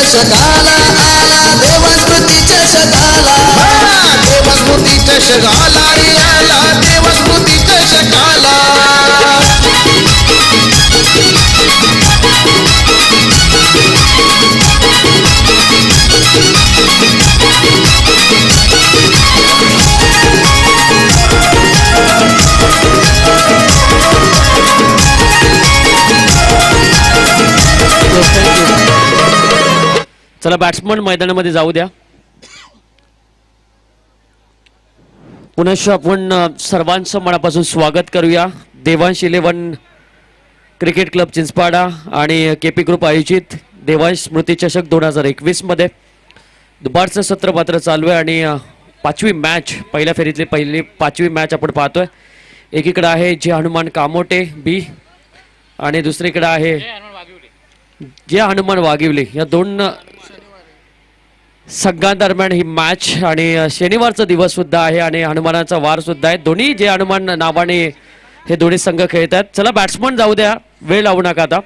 चषकाला आला देवस्मृती चषकाला देवस्मृती चषकाला रे आला देवस्मृती चषकाला चला बॅट्समन मैदानामध्ये जाऊ द्या. पुनश्च आपण सर्वांचं मनापासून स्वागत करूया. देवांश 11 क्रिकेट क्लब चिंचपाडा आणि केपी ग्रुप आयोजित देवांश स्मृती चषक 2021 मध्ये दुपारचं सत्र मात्र चालू आहे आणि पाचवी मॅच पहिल्या फेरीतली पहिली पाचवी मॅच आपण पाहतोय. एकीकडे आहे जे हनुमान कामोटे बी आणि दुसरीकडे आहे जे हनुमान वाघिवली. या दोन संघांदरम्यान ही मॅच आणि शनिवारचा दिवस सुद्धा आहे आणि हनुमानाचा वार सुद्धा आहे. दोन्ही जे हनुमान नावाने हे दोन्ही संघ खेळतात. चला बॅट्समन जाऊ द्या, वेळ लावू नका. आता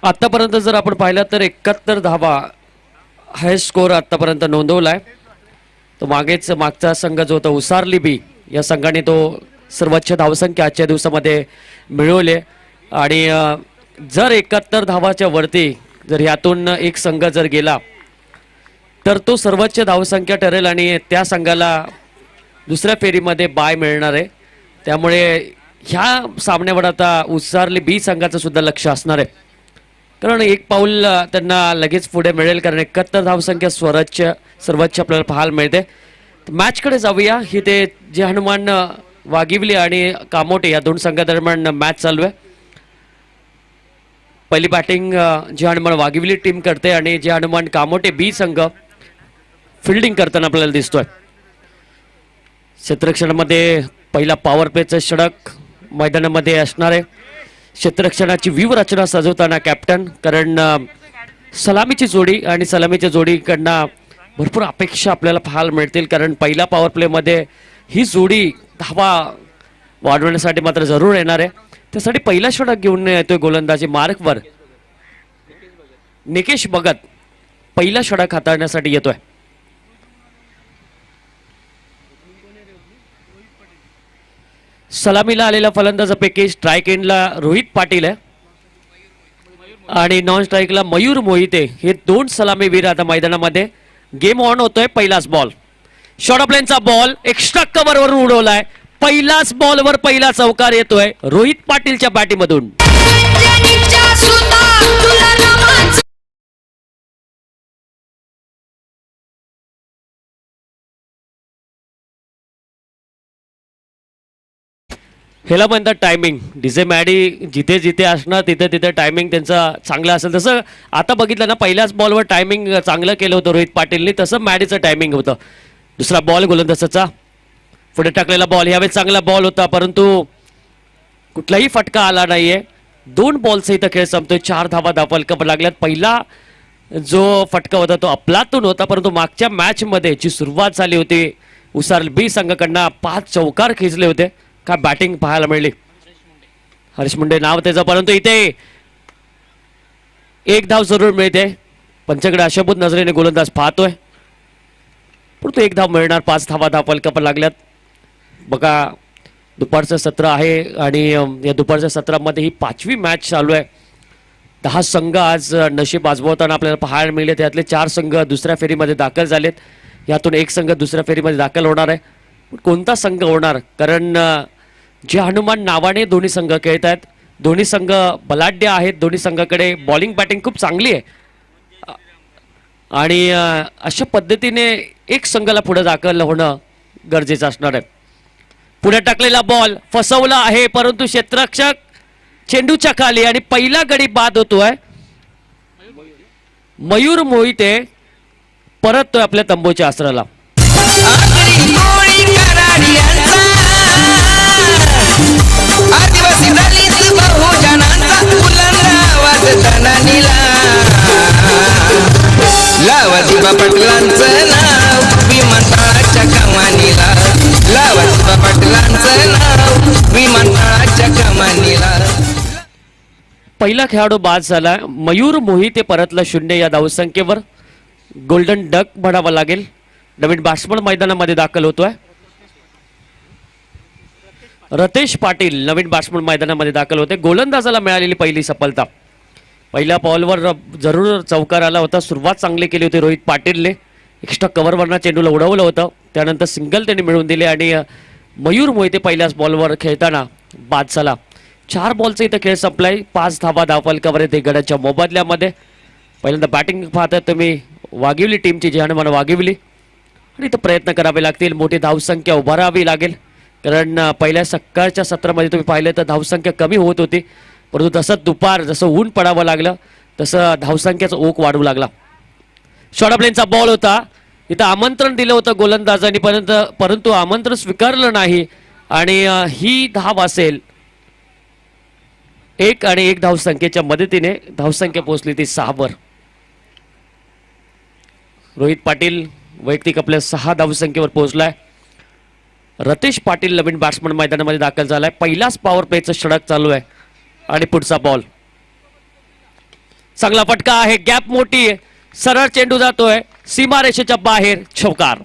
आतापर्यंत जर आपण पाहिलं तर 71 धावा हाय स्कोर आतापर्यंत नोंदवलाय. तो मागचा संघ जो होता उसारली बी या संघाने तो सर्वोच्च धावसंख्या आजच्या दिवसामध्ये मिळवले आणि जर 71 धावाच्या वरती जर यातून एक संघ जर गेला तर तो सर्वोच्च धावसंख्या ठरेल आणि त्या संघाला दुसऱ्या फेरीमध्ये बाय मिळणार आहे. त्यामुळे ह्या सामन्यावर आता उसारली बी संघाचं सुद्धा लक्ष असणार आहे, कारण एक पाऊल त्यांना लगेच पुढे मिळेल, कारण 71 धावसंख्या सर्वोच्च आपल्याला पाहायला मिळते. मॅचकडे जाऊया. ही ते जे हनुमान वाघिवली आणि कामोटे या दोन संघादरम्यान मॅच चालू आहे. पहिली बॅटिंग जे हनुमान वाघिवली टीम करते आणि जे हनुमान कामोटे बी संघ फिल्डिंग करताना आपल्याला दिसतोय. क्षेत्ररक्षणामध्ये पहिला पॉवर प्लेचा षटक मैदानामध्ये असणार आहे. क्षेत्ररक्षणाची व्यूहरचना सजवताना कॅप्टन, कारण सलामीची जोडी आणि सलामीच्या जोडीकडनं भरपूर अपेक्षा आपल्याला पाहायला मिळतील, कारण पहिला पॉवर प्लेमध्ये ही जोडी धावा वाढवण्यासाठी मात्र जरूर येणार आहे. त्यासाठी पहिला षटक घेऊन येतोय गोलंदाजी मार्कवर निकेश भगत पहिला षटक हाताळण्यासाठी येतोय. सलामीला आलेला फलंदाजापैकी स्ट्राईक एंडला रोहित पाटील आहे आणि नॉन स्ट्राईकला मयूर मोहिते. हे दोन सलामीवीर आता मैदानामध्ये. गेम ऑन होतोय. पहिलाच बॉल शॉर्ट ऑफ लाईनचा बॉल एक्स्ट्रा कव्हरवरून उडवलाय. पहिलाच बॉलवर पहिला चौकार येतोय रोहित पाटीलच्या बॅटीमधून. ह्याला म्हणतात टायमिंग. डीजे मॅडी जिथे जिथे असणार तिथे तिथे टायमिंग त्यांचा चांगला असेल. तसं आता बघितलं ना, पहिल्याच बॉलवर टायमिंग चांगलं केलं होतं रोहित पाटीलने, तसं मॅडीचं टायमिंग होतं. दुसरा बॉल गोलंदाजाचा पुढे टाकलेला बॉल यावेळी चांगला बॉल होता, परंतु कुठलाही फटका आला नाहीये. 2 बॉलचा इथं खेळ संपतोय. 4 धावा धावफलक लागल्यात. पहिला जो फटका होता तो अफलातून होता, परंतु मागच्या मॅच मध्ये जी सुरुवात झाली होती उसार बी संघाकडनं 5 चौकार खेचले होते. काय बॅटिंग पाहायला मिळली. हरीश मुंडे नाव त्याचं, परंतु इथे एक धाव जरूर मिळते. पंचकडे अशबूत नजरेने गोलंदाज पाहतोय, परंतु एक धाव मिळणार. 5 धावा धावफलक लागल्यात. बघा दुपारचं सत्र आहे आणि या दुपारच्या सत्रामध्ये ही 5वी मॅच चालू आहे. 10 संघ आज नशीब आजमावताना आपल्याला पाहायला मिळले. त्यातले 4 संघ दुसऱ्या फेरीमध्ये दाखल झालेत. यातून एक संघ दुसऱ्या फेरीमध्ये दाखल होणार आहे. कोणता संघ होणार, कारण जे हनुमान नावाने दोन्ही संघ खेळत आहेत. दोन्ही संघ बलाढ्य आहेत. दोन्ही संघाकडे बॉलिंग बॅटिंग खूप चांगली आहे आणि अशा पद्धतीने एक संघाला पुढे दाखल होणं गरजेचं असणार आहे. पुढे टाकलेला बॉल फसवला आहे, परंतु क्षेत्ररक्षक चेंडूच्या खाली आणि पहिला गडी बाद होतोय. मयूर मोहिते परततोय आपल्या तंबूच्या आसराला. आदिवासी दलित बहुजनांचा बुलंद आवाज धनानीला लावा शिवा पाटलांचं नाव विमानतळाच्या कमानीला. लावा शिवा पाटलांचं नाव विमानतळाच्या कमानीला. पहिला खेळाडू बाद झाला. मयूर मोहिते परतला 0 या धावसंख्येवर. गोल्डन डक म्हणावा लागेल. नवीन बॅट्समन मैदानामध्ये दाखल होतोय. रतेश पाटील नवीन बॅट्समन मैदानामध्ये दाखल होते. गोलंदाजाला मिळालेली पहिली सफलता. पहिल्या बॉलवर जरूर चौकार आला होता. सुरुवात चांगली केली होती रोहित पाटीलने. एक्स्ट्रा कव्हरवरनं चेंडूला उडवलं होतं. त्यानंतर सिंगल त्यांनी मिळवून दिले आणि मयूर मोहिते पहिल्याच बॉलवर खेळताना बाद झाला. 4 बॉलचा इथं खेळ संपलाय. 5 धावा धावफलकावर येते गडाच्या मोबदल्यामध्ये. पहिल्यांदा बॅटिंग पाहता तुम्ही वागिवली टीमची जी हनुमान वागिवली आणि इथं प्रयत्न करावे लागतील. मोठी धावसंख्या उभारावी लागेल कारण पहिल्या सकाळच्या सत्रामध्ये तुम्ही पाहिलं तर धावसंख्या कमी होत होती. परंतु तसं दुपार जसं ऊन पडावं लागलं तसं धावसंख्याचा ओघ वाढू लागला. शॉर्ट प्लेनचा बॉल होता. इथं आमंत्रण दिलं होतं गोलंदाजांनी परंतु आमंत्रण स्वीकारलं नाही आणि ही धाव असेल 1 आणि 1 धावसंख्येच्या मदतीने धावसंख्या पोहोचली ती 6 वर. रोहित पाटील वैयक्तिक आपल्या 6 धावसंख्येवर पोहोचलाय. रतेश पाटील नवीन बॅट्समन मैदानामध्ये दाखल झालाय. पहिलाच पॉवर प्लेचं षटक चालू आहे आणि पुढचा बॉल चांगला फटका आहे. गॅप मोठी आहे. सरळ चेंडू जातोय सीमारेषेच्या बाहेर. चौकार.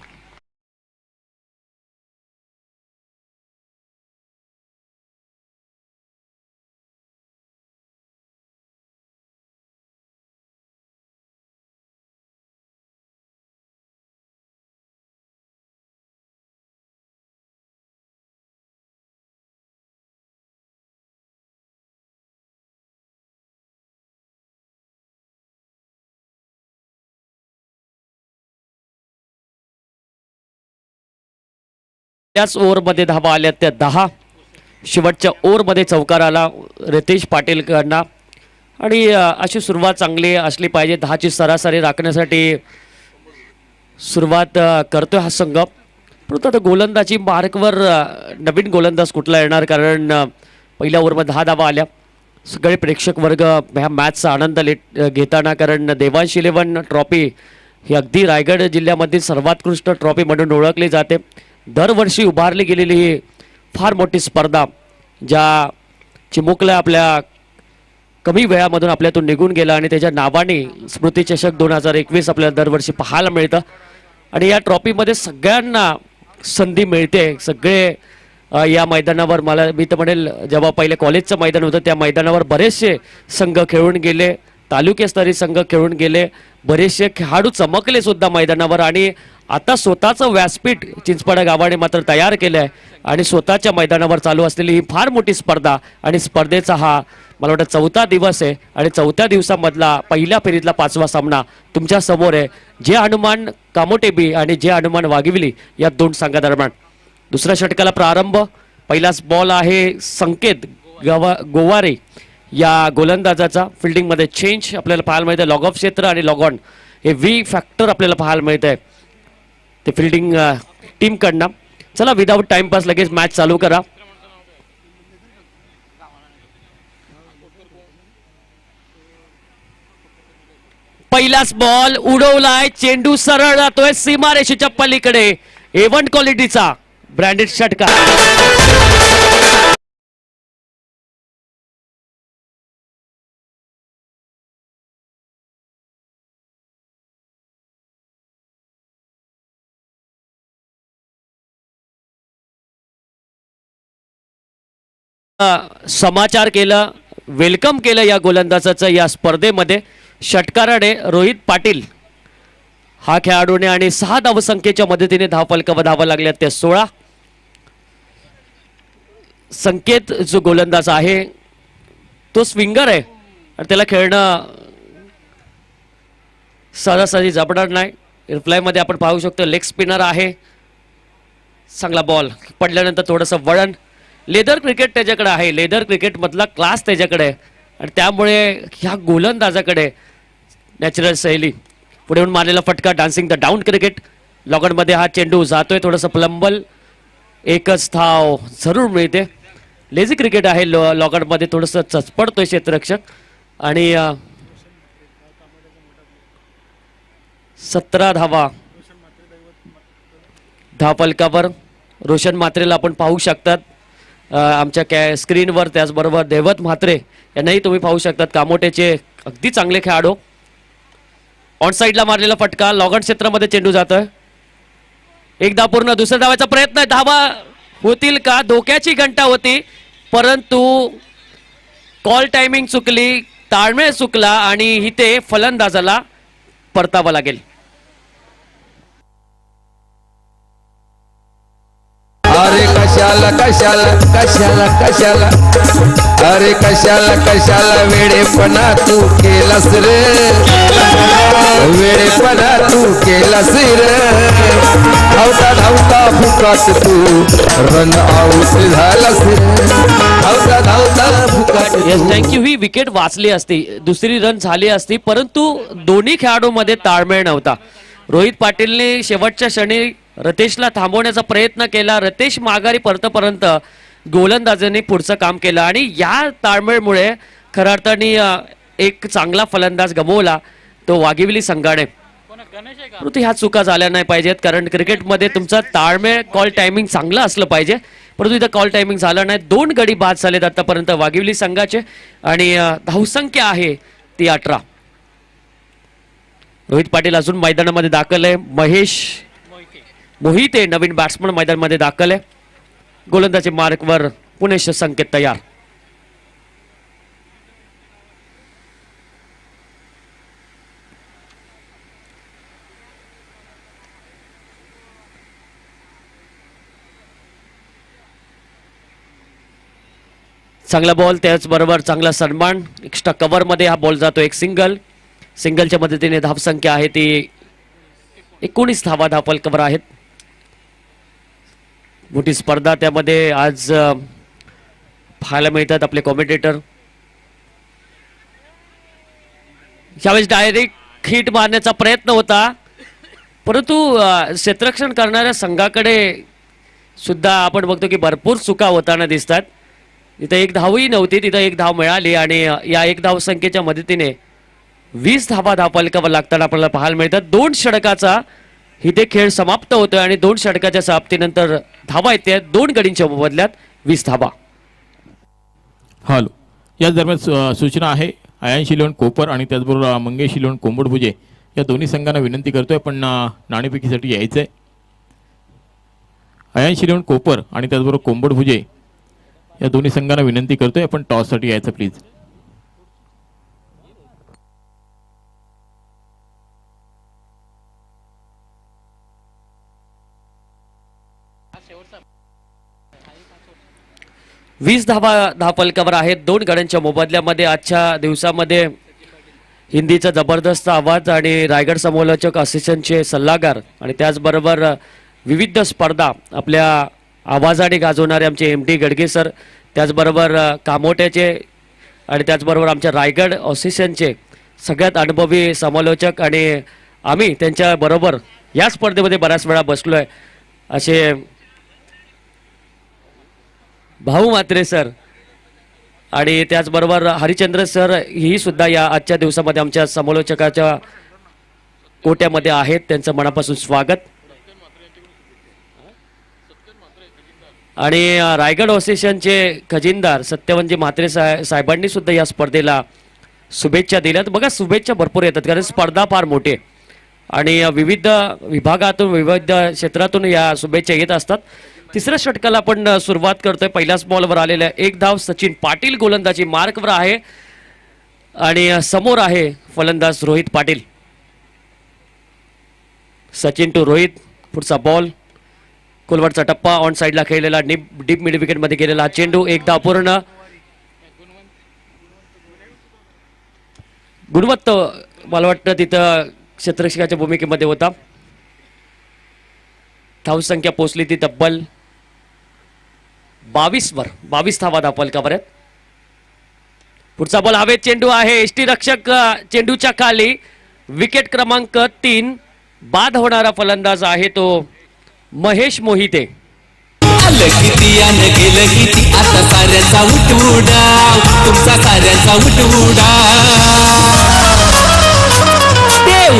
त्याच ओव्हरमध्ये धावा आल्या त्या 10. शेवटच्या ओव्हरमध्ये चौकार आला रितेश पाटीलकडनं आणि अशी सुरुवात चांगली असली पाहिजे. 10ची सरासरी राखण्यासाठी सुरुवात करतोय हा संघ. परंतु आता गोलंदाजी मार्कवर नवीन गोलंदाज कुठला येणार कारण पहिल्या ओव्हरमध्ये 10 धावा आल्या. सगळे प्रेक्षक वर्ग ह्या मॅचचा आनंद घेताना कारण देवांश 11 ट्रॉफी ही अगदी रायगड जिल्ह्यामधील सर्वोत्कृष्ट ट्रॉफी म्हणून ओळखली जाते. दरवर्षी उभारली गेलेली ही फार मोठी स्पर्धा ज्या चिमुकल्या आपल्या कमी वेळामधून आपल्यातून निघून गेला आणि त्याच्या नावाने स्मृती चषक 2021 आपल्याला दरवर्षी पाहायला मिळतं आणि या ट्रॉफीमध्ये सगळ्यांना संधी मिळते. सगळे या मैदानावर मी तर म्हणेल जेव्हा पहिले कॉलेजचं मैदान होतं त्या मैदानावर बरेचसे संघ खेळून गेले. तालुकास्तरीय संघ खेळून गेले. बरेचसे खेळाडू चमकले सुद्धा मैदानावर आणि आता स्वतःचं व्यासपीठ चिंचपाडा गावाने मात्र तयार केलं आहे आणि स्वतःच्या मैदानावर चालू असलेली ही फार मोठी स्पर्धा आणि स्पर्धेचा हा मला वाटतं 4था दिवस आहे आणि 4थ्या दिवसामधला पहिल्या फेरीतला 5वा सामना तुमच्या समोर आहे. जे हनुमान कामोटेबी आणि जे हनुमान वागिवली या 2 संघादरम्यान. दुसऱ्या षटकाला प्रारंभ. पहिलाच बॉल आहे संकेत गोवारे या गोलंदाजाचा. फिल्डिंगमध्ये चेंज आपल्याला पाहायला मिळतं. लॉग ऑफ क्षेत्र आणि लॉग ऑन हे व्ही फॅक्टर आपल्याला पाहायला मिळत आहे ते फिल्डिंग टीमकडनं. चला विदाऊट टाइमपास लगेच मॅच चालू करा. पहिलाच बॉल उडवलाय. चेंडू सरळ जातोय सीमारेषेच्या पलीकडे. A1 क्वालिटीचा ब्रँडेड षटकार. समाचार केलं. वेलकम केलं या गोलंदाजाचं या स्पर्धेमध्ये. षटकाराने रोहित पाटील हा खेळाडूने आणि 6 धावसंख्येच्या मदतीने धावफलकावर धावा लागल्या त्या 16. संकेत जो गोलंदाज आहे तो स्विंगर आहे आणि त्याला खेळणं सहजासहजी जमणार नाही. रिप्लायमध्ये आपण पाहू शकतो लेग स्पिनर आहे. चांगला बॉल पडल्यानंतर थोडंसं वळण. लेदर क्रिकेट त्याच्याकडे आहे. लेदर क्रिकेटमधला क्लास त्याच्याकडे आहे आणि त्यामुळे ह्या गोलंदाजाकडे नॅचरल शैली. पुढे येऊन मारलेला फटका डान्सिंग द डाऊन क्रिकेट. लॉगॉनमध्ये हा चेंडू जातोय थोडंसं प्लंबल. 1च धाव जरूर मिळते. लेझी क्रिकेट आहे लॉगॉनमध्ये. थोडंसं चचपडतोय क्षेत्ररक्षक आणि 17 धावा धावफलकावर. रोशन मात्रेला आपण पाहू शकतात आमच्या स्क्रीनवर. त्याचबरोबर देवत म्हात्रे यांनाही तुम्ही पाहू शकतात. कामोटेचे अगदी चांगले खेळाडू. ऑन साईडला मारलेला फटका, लॉगन क्षेत्रामध्ये चेंडू जातोय. एक धाव पूर्ण. दुसऱ्या धावाचा प्रयत्न, धावा होतील का? धोक्याची घंटा होती, परंतु कॉल टायमिंग चुकली, ताळमेळ चुकला आणि इथे फलंदाजाला परतावं लागेल. अरे कशाला कशाला कशाला कशाला, अरे कशाला कशाला वेडेपणा तू केलास रे, वेडेपणा तू केलास रे. धावता धावता फुकाट तू रन आऊट झालास रे, धावता धावता फुकाट. Yes, thank you. ही विकेट वाचली असती, दुसरी रन झाली असती, परंतु दोन्ही खेळाडूंमध्ये ताळमेळ नव्हता. रोहित पाटीलने शेवटच्या क्षणी रतेशला थांबवण्याचा प्रयत्न केला. रतेश माघारी परतपर्यंत गोलंदाजांनी पुढचं काम केलं आणि या ताळमेळमुळे खऱ्या अर्थाने एक चांगला फलंदाज गमावला, तो वाघिवली संघाने. परंतु ह्या चुका झाल्या नाही पाहिजेत, कारण क्रिकेटमध्ये तुमचा ताळमेळ, कॉल टायमिंग चांगलं असलं पाहिजे, परंतु इथं कॉल टायमिंग झालं नाही. 2 गडी बाद झालेत आतापर्यंत वाघिवली संघाचे आणि धावसंख्या आहे ती 18. रोहित पाटील अजून मैदानामध्ये दाखल आहे. महेश मोहिते नवीन बॅट्समन मैदानामध्ये दाखल आहे. गोलंदाजी मार्कवर पुणेश संकेत तयार. चांगला बॉल, त्याचबरोबर चांगला सन्मान. एक्स्ट्रा कव्हर मध्ये हा बॉल जातो. एक सिंगलच्या मदतीने धावसंख्या आहे ती 19 धावा धावफलकावर आहेत. मोठी स्पर्धा त्यामध्ये आज पाहायला मिळतात. आपले कॉमेंटेटर यावेळेस डायरेक्ट हिट मारण्याचा प्रयत्न होता, परंतु क्षेत्ररक्षण करणाऱ्या संघाकडे सुद्धा आपण बघतो की भरपूर चुका होताना दिसतात. इथं एक धावही नव्हती, तिथं एक धाव मिळाली आणि या एक धाव संख्येच्या मदतीने 20 धावा धावफलकावर लागताना आपल्याला पाहायला मिळतात. 2 षटकाचा इथे खेळ समाप्त होतोय आणि 2 षटकाच्या समाप्तीनंतर धावा येते 2 गडींच्या बदल्यात 20 धावा. हॅलो, याच दरम्यान सूचना आहे. आयांश इलेव्हन कोपर आणि त्याचबरोबर मंगेश इलेव्हन कोंबडभुजे या दोन्ही संघांना विनंती करतोय पण नाणेफेकीसाठी यायचंय. आयांश इलेव्हन कोपर आणि त्याचबरोबर कोंबडभुजे या दोन्ही संघांना विनंती करतोय आपण टॉससाठी यायचं प्लीज. वीस धावा धावफलकावर आहेत 2 गड्यांच्या मोबदल्यामध्ये. आजच्या दिवसामध्ये हिंदीचा जबरदस्त आवाज आणि रायगड समालोचक असिस्टंटचे सल्लागार आणि त्याचबरोबर विविध स्पर्धा आपल्या आवाजाने गाजवणारे आमचे MD गडगे सर, त्याचबरोबर कामोट्याचे आणि त्याचबरोबर आमच्या रायगड असिस्टंटचे सगळ्यात अनुभवी समालोचक आणि आम्ही त्यांच्याबरोबर या स्पर्धेमध्ये बऱ्याच वेळा बसलो आहे असे भाऊ म्हात्रे सर आणि त्याचबरोबर हरिचंद्र सर ही सुद्धा या आजच्या दिवसामध्ये आमच्या समालोचकाच्या कोट्यामध्ये आहेत. त्यांचं मनापासून स्वागत. आणि रायगड असोसिएशनचे खजिनदार सत्यवनजी म्हात्रे साहेबांनी सुद्धा या स्पर्धेला शुभेच्छा दिल्यात. बघा, शुभेच्छा भरपूर येतात कारण स्पर्धा फार मोठी आहे आणि विविध विभागातून विविध क्षेत्रातून या शुभेच्छा येत असतात. तिसऱ्या षटकाला आपण सुरुवात करतोय. पहिल्याच बॉलवर आलेल्या 1 धाव. सचिन पाटील गोलंदाजी मार्कवर आहे आणि समोर आहे फलंदाज रोहित पाटील. सचिन टू रोहित. पुढचा बॉल, कोलवरचा टप्पा, ऑन साईडला खेळलेला डीप मिड विकेट मध्ये गेलेला चेंडू. 1 धाव पूर्ण. गुणवत्ता मला वाटतं तिथं क्षेत्ररक्षकाच्या भूमिकेमध्ये होता. धावसंख्या पोचली ती तब्बल 22 धावा धावफलकावर आहेत. पुढचा बॉल हवेत चेंडू आहे. एसटी रक्षक चेंडूच्या खाली. विकेट क्रमांक 3. बाद होणारा फलंदाज आहे तो महेश मोहिते. आलं किती यानं गेलं किती आता साऱ्यांचा उठवडा, तुमचा साऱ्यांचा उठवडा.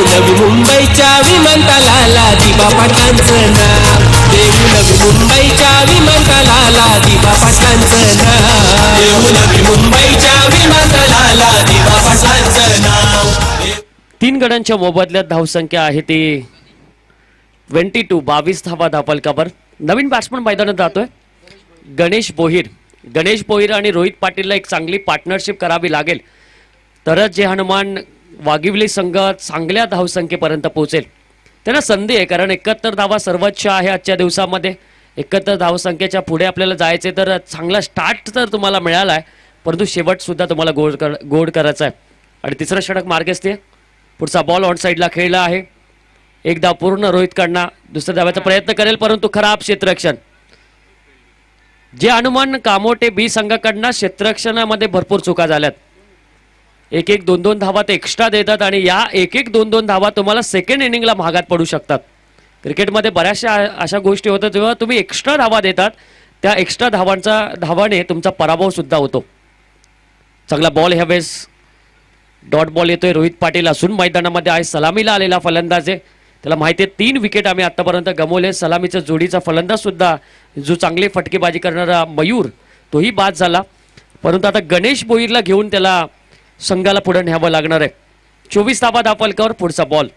नवी मुंबईच्या विमानतळाला दिबा पाटलांचं नाव. येऊ नवी मुंबईच्या विमानतळाला दिवा पाटलांचं नाव, येऊ नवी मुंबईच्या विमानतळाला दिवा पाटलांचं नाव. 3 गड्यांच्या मोबदल्यात धावसंख्या आहे ती 22 धावा धापलकावर. नवीन बॅट्समन मैदानात जातोय गणेश बोहीर. गणेश बोहीर आणि रोहित पाटीलला एक चांगली पार्टनरशिप करावी लागेल, तरच जे हनुमान वाघिवली संघ चांगल्या धावसंख्येपर्यंत पोहोचेल. त्यांना संधी आहे, कारण 71 धावा सर्वोच्च आहे आजच्या दिवसामध्ये. 71 धावसंख्येच्या पुढे आपल्याला जायचे तर चांगला स्टार्ट तर तुम्हाला मिळाला आहे, परंतु शेवटसुद्धा तुम्हाला गोड करायचा आहे. आणि तिसरं षटक मार्गस्थ. पुढचा बॉल ऑन साईडला खेळला आहे. एक धाव पूर्ण रोहित कडनं. दुसऱ्या धावाचा प्रयत्न करेल, परंतु खराब क्षेत्ररक्षण. जे हनुमान कामोटे बी संघाकडनं क्षेत्ररक्षणामध्ये भरपूर चुका झाल्यात. 1-1, 2-2 धावा ते एक्स्ट्रा देतात आणि या 1-1, 2-2 धावा तुम्हाला सेकंड इनिंगला महागात पडू शकतात. क्रिकेटमध्ये बऱ्याचशा अशा गोष्टी होतात, जेव्हा तुम्ही एक्स्ट्रा धावा देतात त्या एक्स्ट्रा धावाने तुमचा पराभव सुद्धा होतो. चांगला बॉल ह्यावेळेस डॉट बॉल येतोय. रोहित पाटील असून मैदानामध्ये आहे, सलामीला आलेला फलंदाज आहे. त्याला माहिती आहे 3 विकेट आम्ही आतापर्यंत गमावले. सलामीचा जोडीचा फलंदाज सुद्धा जो चांगली फटकेबाजी करणारा मयूर तोही बाद झाला, परंतु आता गणेश बोईरला घेऊन त्याला संघाला पुढे न्यावं लागणार आहे. 24 धावा धापलकावर. पुढचा बॉल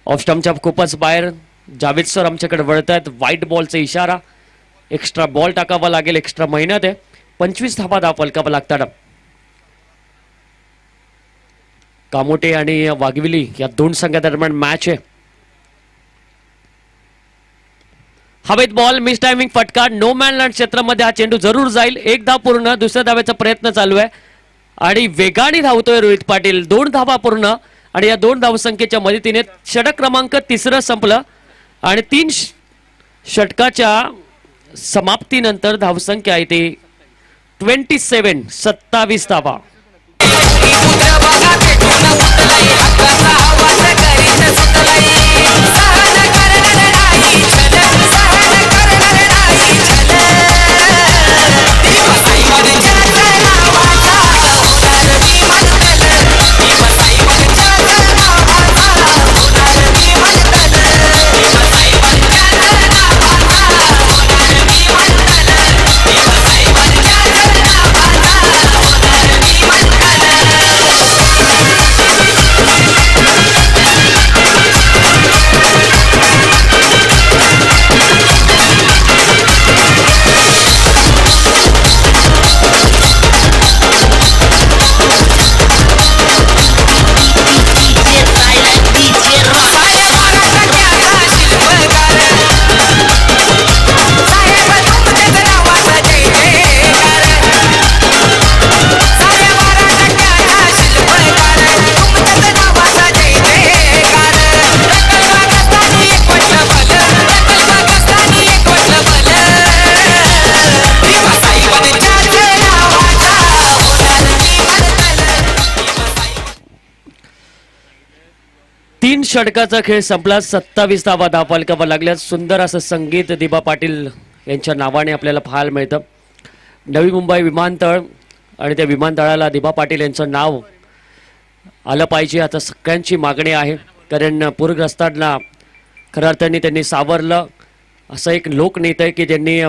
ऑफ स्टंपच्या खूपच बाहेर. जावेद सर आमच्याकडे वळत आहेत. व्हाईट बॉलचा इशारा. एक्स्ट्रा बॉल टाकावा लागेल. एक्स्ट्रा मेहनत आहे. 25 धावा धापलकावर लागतात. कामोटे आणि वाघविली या 2 संघादरम्यान मॅच आहे. हवेत बॉल. मिस टायमिंग फटका. नो मॅन लँड क्षेत्रामध्ये हा चेंडू जरूर जाईल. 1 धाव पूर्ण. दुसऱ्या धाव्याचा प्रयत्न चालू आहे आणि वेगाने धावतोय रोहित पाटील. 2 धावा पूर्ण आणि या 2 धावसंख्येच्या मदतीने षटक क्रमांक 3 संपलं आणि 3 षटकाच्या समाप्तीनंतर धावसंख्या आहे ती 27 धावा. षटकाचा खेळ संपला. 27 धावा धावफलकावर लागल्यात. सुंदर असं संगीत दिबा पाटील यांच्या नावाने आपल्याला पाहायला मिळतं. नवी मुंबई विमानतळ आणि त्या विमानतळाला दिबा पाटील यांचं नाव आलं पाहिजे आता सगळ्यांची मागणी आहे, कारण पूरग्रस्तांना खऱ्या अर्थाने त्यांनी सावरलं. असं एक लोकनेता आहे की ज्यांनी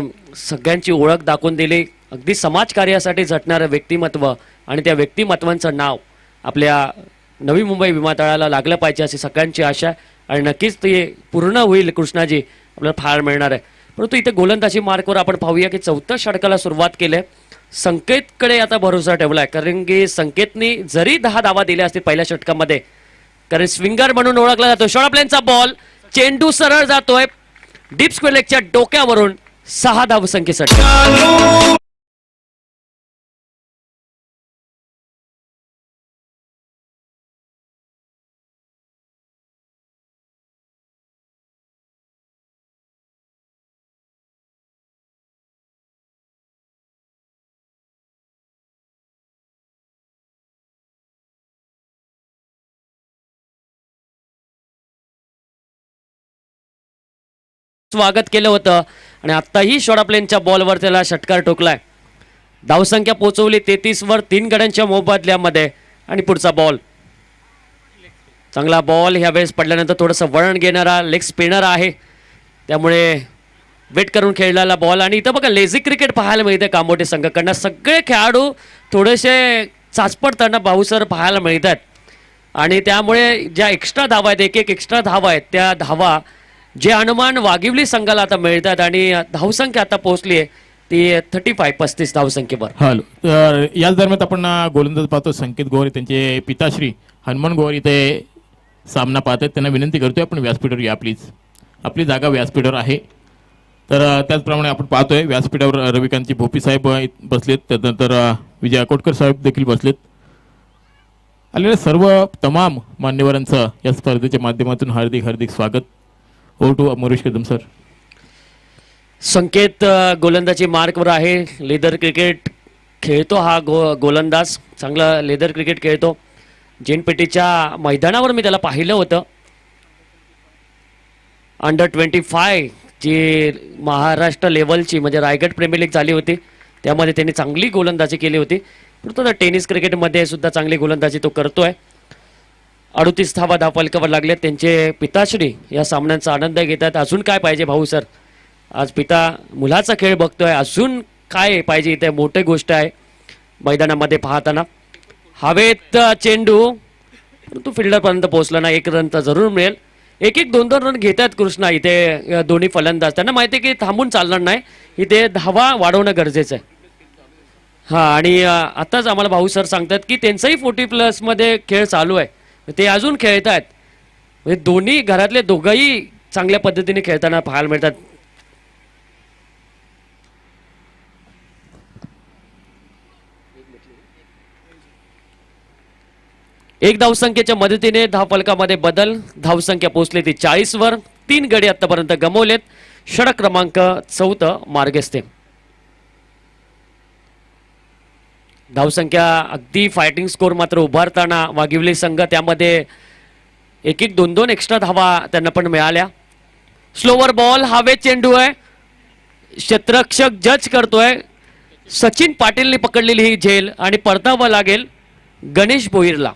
सगळ्यांची ओळख दाखवून दिली. अगदी समाजकार्यासाठी झटणारं व्यक्तिमत्व आणि त्या व्यक्तिमत्वांचं नाव आपल्या नवी मुंबई विमानतळाला लागलं पाहिजे अशी सगळ्यांची आशा आहे आणि नक्कीच ते पूर्ण होईल. कृष्णाजी आपल्याला फार मिळणार आहे. परंतु इथे गोलंदाजी मार्कवर आपण पाहूया की 4थ्या षटकाला सुरुवात केली आहे. संकेतकडे आता भरोसा ठेवला आहे, कारण की संकेतनी जरी 10 धावा दिल्या असतील पहिल्या षटकामध्ये, कारण स्विंगर म्हणून ओळखला जातो. शॉर्ट प्लेनचा बॉल. चेंडू सरळ जातोय डीप स्क्वेअर लेगच्या डोक्यावरून. 6 धावसंख्येसाठी. स्वागत केलं होतं आणि आत्ताही शॉर्ट प्लेनच्या बॉलवर त्याला षटकार ठोकलाय. धावसंख्या पोहोचवली 33 वर 3 गड्यांच्या मोबदल्यामध्ये. आणि पुढचा बॉल चांगला बॉल ह्यावेळेस पडल्यानंतर थोडंसं वळण घेणारा लेग स्पिनर आहे, त्यामुळे वेट करून खेळलेला बॉल. आणि इथं बघा लेझी क्रिकेट पाहायला मिळते कामोठे संघाकडनं. सगळे खेळाडू थोडेसे चाचपडताना भाऊसर पाहायला मिळतात आणि त्यामुळे ज्या एक्स्ट्रा धावा आहेत, एक एक एक्स्ट्रा धावा आहेत, त्या धावा जे अनुमान वाघिवली संघाला आता मिळतात आणि धावसंख्या आता पोहोचली आहे ती 35 धावसंख्येवर. हॅलो. तर याच दरम्यान आपण गोलंदाज पाहतो संकेत गोरे, त्यांचे पिताश्री हनुमान गोर इथे सामना पाहत आहेत. त्यांना विनंती करतोय आपण व्यासपीठावर या प्लीज. आपली जागा व्यासपीठावर आहे. तर त्याचप्रमाणे आपण पाहतोय व्यासपीठावर रविकांतजी भोपी साहेब बसलेत, त्यानंतर विजय अकोटकर साहेब देखील बसलेत. आलेल्या सर्व तमाम मान्यवरांचं या स्पर्धेच्या माध्यमातून हार्दिक हार्दिक स्वागत. Over to Moresh Kadam sir. Sanket गोलंदाजी मार्कवर आहे. लेदर क्रिकेट खेळतो हा गोलंदाज, चांगला लेदर क्रिकेट खेळतो. जेनपेटीच्या मैदानावर मी त्याला पाहिलं होतं. अंडर 25 जी महाराष्ट्र लेवलची म्हणजे रायगड प्रीमियर लीग झाली होती, त्यामध्ये त्यांनी चांगली गोलंदाजी केली होती. परंतु टेनिस क्रिकेटमध्ये सुद्धा चांगली गोलंदाजी तो करतोय. 38 धावा धावफलकावर लागले. त्यांचे पिताश्री या सामन्यांचा आनंद घेतात. अजून काय पाहिजे भाऊ सर, आज पिता मुलाचा खेळ बघतोय, अजून काय पाहिजे, इथे मोठी गोष्ट आहे मैदानामध्ये पाहताना. हवेत चेंडू परंतु फिल्डरपर्यंत पोहोचला ना. 1 रन तर जरूर मिळेल. 1-1 2-2 रन घेतात कृष्णा इथे दोन्ही फलंदाज. त्यांना माहिती आहे की थांबून चालणार नाही, इथे धावा वाढवणं गरजेचं आहे. हां, आणि आताच आम्हाला भाऊ सर सांगतात की त्यांचाही 40+ मध्ये खेळ चालू आहे, ते अजून खेळत आहेत. म्हणजे दोन्ही घरातले दोघंही चांगल्या पद्धतीने खेळताना पाहायला मिळतात. एक धावसंख्येच्या मदतीने धावफलकामध्ये बदल. धावसंख्या पोहोचली ती 40 वर. 3 गडी आतापर्यंत गमावलेत. षटक क्रमांक 4 मार्गस्थे. धावसंख्या अगदी फायटिंग स्कोर मात्र उभारताना वाघिवली संघ, त्यामध्ये 1-1 2-2 एक्स्ट्रा धावा त्यांना पण मिळाल्या. स्लोवर बॉल, हवेत चेंडू आहे, क्षेत्ररक्षक जज करतोय. सचिन पाटीलने पकडलेली ही झेल आणि परतावा लागेल गणेश भोईरला.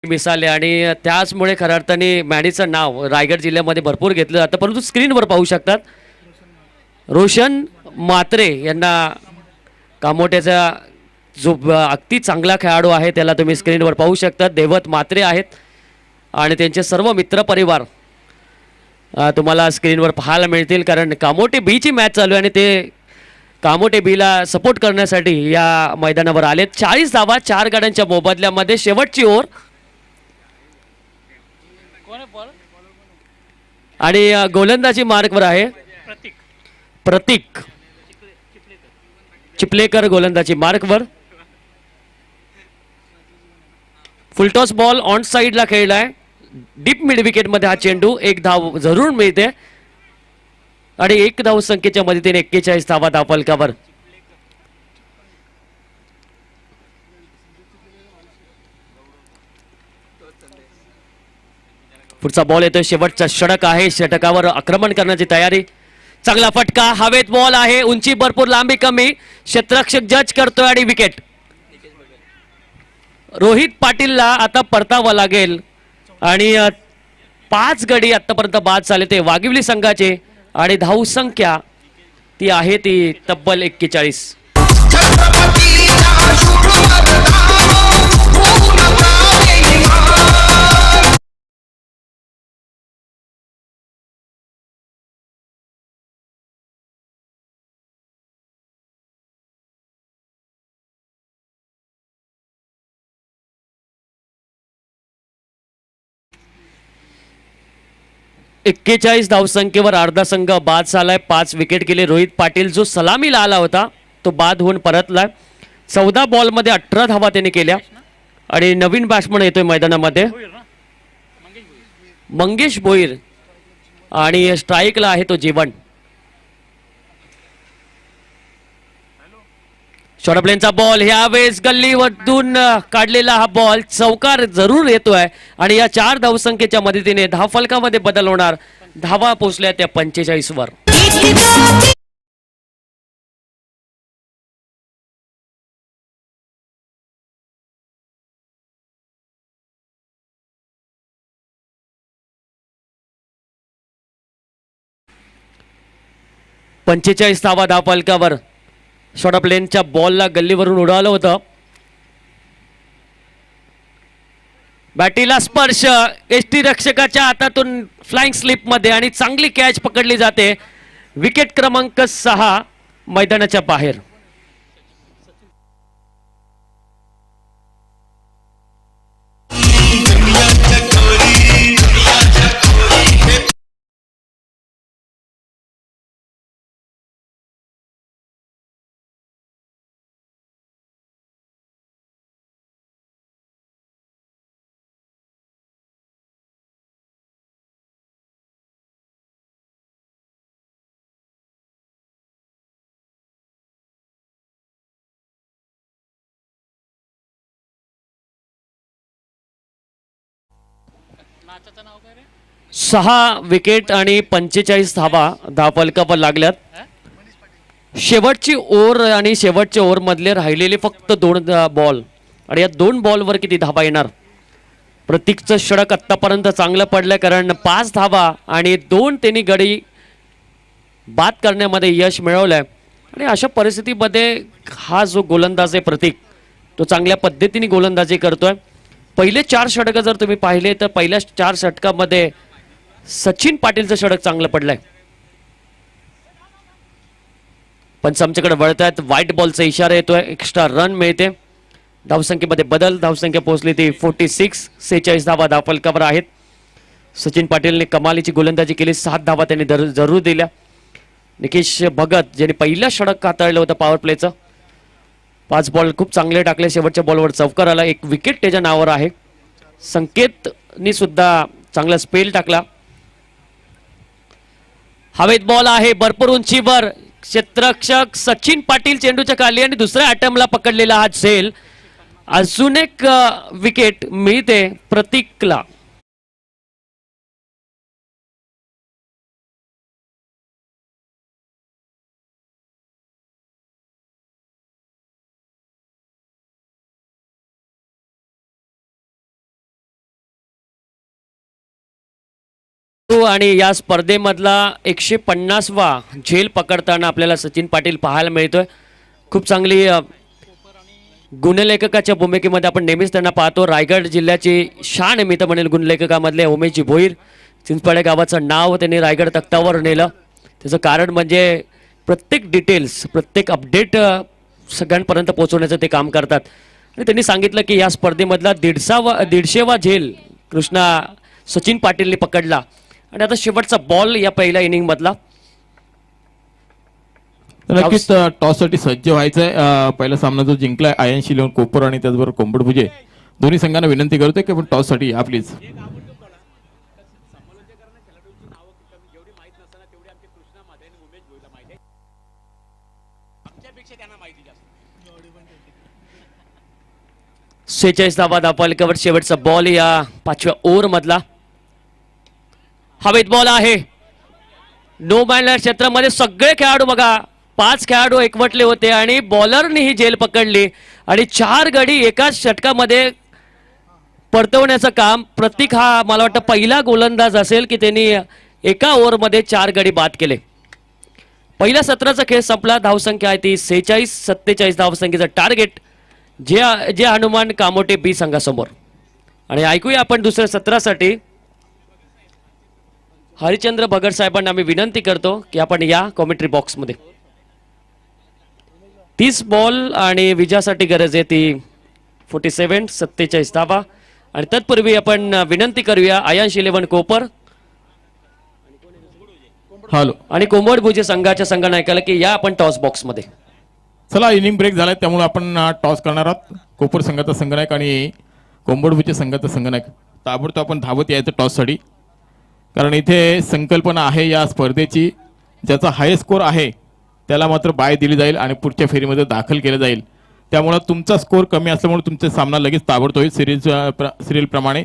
मिसाले आणि त्याचमुळे खऱ्या अर्थाने मॅडीचं नाव रायगड जिल्ह्यामध्ये भरपूर घेतलं जातं. परंतु स्क्रीनवर पाहू शकतात रोशन म्हात्रे यांना, कामोट्याचा जो अगदी चांगला खेळाडू आहे त्याला तुम्ही स्क्रीनवर पाहू शकता. देवत म्हात्रे आहेत आणि त्यांचे सर्व मित्रपरिवार तुम्हाला स्क्रीनवर पाहायला मिळतील, कारण कामोटे बीची मॅच चालू आहे आणि ते कामोटे बीला सपोर्ट करण्यासाठी या मैदानावर आलेत. 40 धावा 4 गाड्यांच्या मोबदल्यामध्ये. शेवटची ओव्हर आणि गोलंदाजी मार्कवर आहे प्रतीक चिपलेकर. गोलंदाजी मार्कवर. फुलटॉस बॉल ऑन साइडला खेळलाय. डीप मिड विकेट मध्ये हा चेंडू. 1 धाव जरूर मिळते आणि 1 धाव संख्येच्या मदतीने 41 धावा धावफलकावर. पुढचा बॉल येतोय, शेवटचा षटक आहे. षटकावर आक्रमण करण्याची तयारी. चांगला फटका, हवेत बॉल आहे, उंची भरपूर, लांबी कमी. क्षेत्ररक्षक जज करतोय आणि विकेट. रोहित पाटीलला आता परतावा लागेल आणि 5 गडी आतापर्यंत बाद झाले ते वाघिवली संघाचे आणि धाव संख्या ती आहे ती तब्बल 41. 41 धावसंख्येवर अर्धा संघ बाद झालाय. 5 विकेट गेले. रोहित पाटील जो सलामीला आला होता तो बाद होऊन परतलाय. 14 बॉलमध्ये 18 धावा त्याने केल्या. आणि नवीन बॅट्समन येतोय मैदानामध्ये मंगेश भोईर आणि स्ट्राईकला आहे तो जीवन. शॉर्ट प्लेनचा बॉल ह्यावेळेस गल्लीवरून काढलेला हा बॉल चौकार जरूर येतोय आणि या 4 धावसंख्येच्या मदतीने धावफलकामध्ये बदल होणार. धावा पोहोचल्या त्या 45 वर. पंचेचाळीस धावा धावफलकावर. शॉर्ट प्लेनच्या बॉलला गल्लीवरून उडवलं होतं. बॅटीला स्पर्श एसटी रक्षकाच्या हातातून फ्लाइंग स्लिप मध्ये आणि चांगली कॅच पकडली जाते. विकेट क्रमांक 6 मैदानाच्या बाहेर. सहा विकेट आणि 45 धावा धावफलकावर लागल्यात. शेवटची ओव्हर आणि शेवटच्या ओव्हर मधले राहिलेले फक्त 2 बॉल आणि या 2 बॉलवर किती धावा येणार. प्रतीकचं षटक आतापर्यंत चांगलं पडलं कारण 5 धावा आणि 2 त्यांनी गडी बाद करण्यामध्ये यश मिळवलंय. आणि अशा परिस्थितीमध्ये हा जो गोलंदाज आहे प्रतीक तो चांगल्या पद्धतीने गोलंदाजी करतोय. पहिले 4 षटक जर तुम्ही पाहिले तर पहिल्या 4 षटकामध्ये सचिन पाटीलचं षटक चांगलं पडलंय. पण आमच्याकडे वळतायत. व्हाईट बॉलचा इशारा येतोय. एक्स्ट्रा रन मिळते. धावसंख्येमध्ये बदल. धावसंख्या पोहोचली ती 46. 46 धावा धावफलकावर आहेत. सचिन पाटीलने कमालीची गोलंदाजी केली. 7 धावा त्यांनी जरूर दिल्या. निकेश भगत ज्यांनी पहिलं षटक हाताळलं होतं पॉवर प्लेचं 5 बॉल खूप चांगले टाकले. शेवटच्या बॉलवर चौकार आला. 1 विकेट त्याच्या नावावर आहे. संकेतनी सुद्धा चांगला स्पेल टाकला. हवेत बॉल आहे भरपूर उंचीवर. क्षेत्ररक्षक सचिन पाटील चेंडूच्या खाली आणि दुसऱ्या अटेम्प्टला पकडलेला हा झेल. अजून एक विकेट मिळते प्रतीकला. आणि या स्पर्धेमधला 150वा झेल पकडताना आपल्याला सचिन पाटील पाहायला मिळतोय. खूप चांगली गुणलेखकाच्या भूमिकेमध्ये आपण नेहमीच त्यांना पाहतो. रायगड जिल्ह्याची शान मी तर म्हणेल गुणलेखकामधले उमेशजी भोईर. चिंचपाडे गावाचं नाव त्यांनी रायगड तख्तावर नेलं. त्याचं कारण म्हणजे प्रत्येक डिटेल्स प्रत्येक अपडेट सगळ्यांपर्यंत पोहोचवण्याचं ते काम करतात. आणि त्यांनी सांगितलं की या स्पर्धेमधला 150वा झेल कृष्णा सचिन पाटीलने पकडला. आणि आता शेवटचा बॉल या पहिल्या इनिंग मधला. नक्कीच टॉससाठी सज्ज व्हायचंय. पहिला सामना जो जिंकलाय आयनशी इलेव्हन कोपर आणि त्याचबरोबर कोंबडभुजे दोन्ही संघांना विनंती करतोय की आपण टॉससाठी या प्लीज. सेहेचाळीस धावा धावफलकावर शेवटचा बॉल या 5व्या ओव्हर मधला. हवेत बॉल आहे. नो मॅनलँड क्षेत्रामध्ये सगळे खेळाडू बघा 5 खेळाडू एकवटले होते आणि बॉलरनी ही झेल पकडली आणि 4 गडी एकाच षटकामध्ये परतवण्याचं काम. प्रतीक हा मला वाटतं पहिला गोलंदाज असेल की त्यांनी एका ओव्हरमध्ये 4 गडी बाद केले. पहिल्या सत्राचा खेळ संपला. धावसंख्या आहे ती 46-47 धावसंख्येचं टार्गेट जे हनुमान कामोटे बी संघासमोर. आणि ऐकूया आपण दुसऱ्या सत्रासाठी हरिचंद्र भगत साहेबांना आम्ही विनंती करतो की आपण या कॉमेंट्री बॉक्समध्ये. 30 बॉल आणि विजयासाठी गरज आहे ती 47 धावा. आणि तत्पूर्वी आपण विनंती करूया आयन्स इलेव्हन कोपर हॅलो. आणि कोंबडभुजे संघाच्या संघनायकाला की या आपण टॉस बॉक्स मध्ये. चला, इनिंग ब्रेक झालाय त्यामुळे आपण टॉस करणार आहोत. कोपर संघाचा संघनायक आणि कोंबडभुजे संघाचा संघनायक ताबडतोब आपण धावत यायचं टॉससाठी, कारण इथे संकल्पना आहे या स्पर्धेची, ज्याचा हायेस्ट स्कोर आहे त्याला मात्र बाय दिली जाईल आणि पुढच्या फेरीमध्ये दाखल केलं जाईल. त्यामुळं तुमचा स्कोर कमी असल्यामुळे तुमचा सामना लगेच ताबडतोब होईल सिरियलप्रमाणे.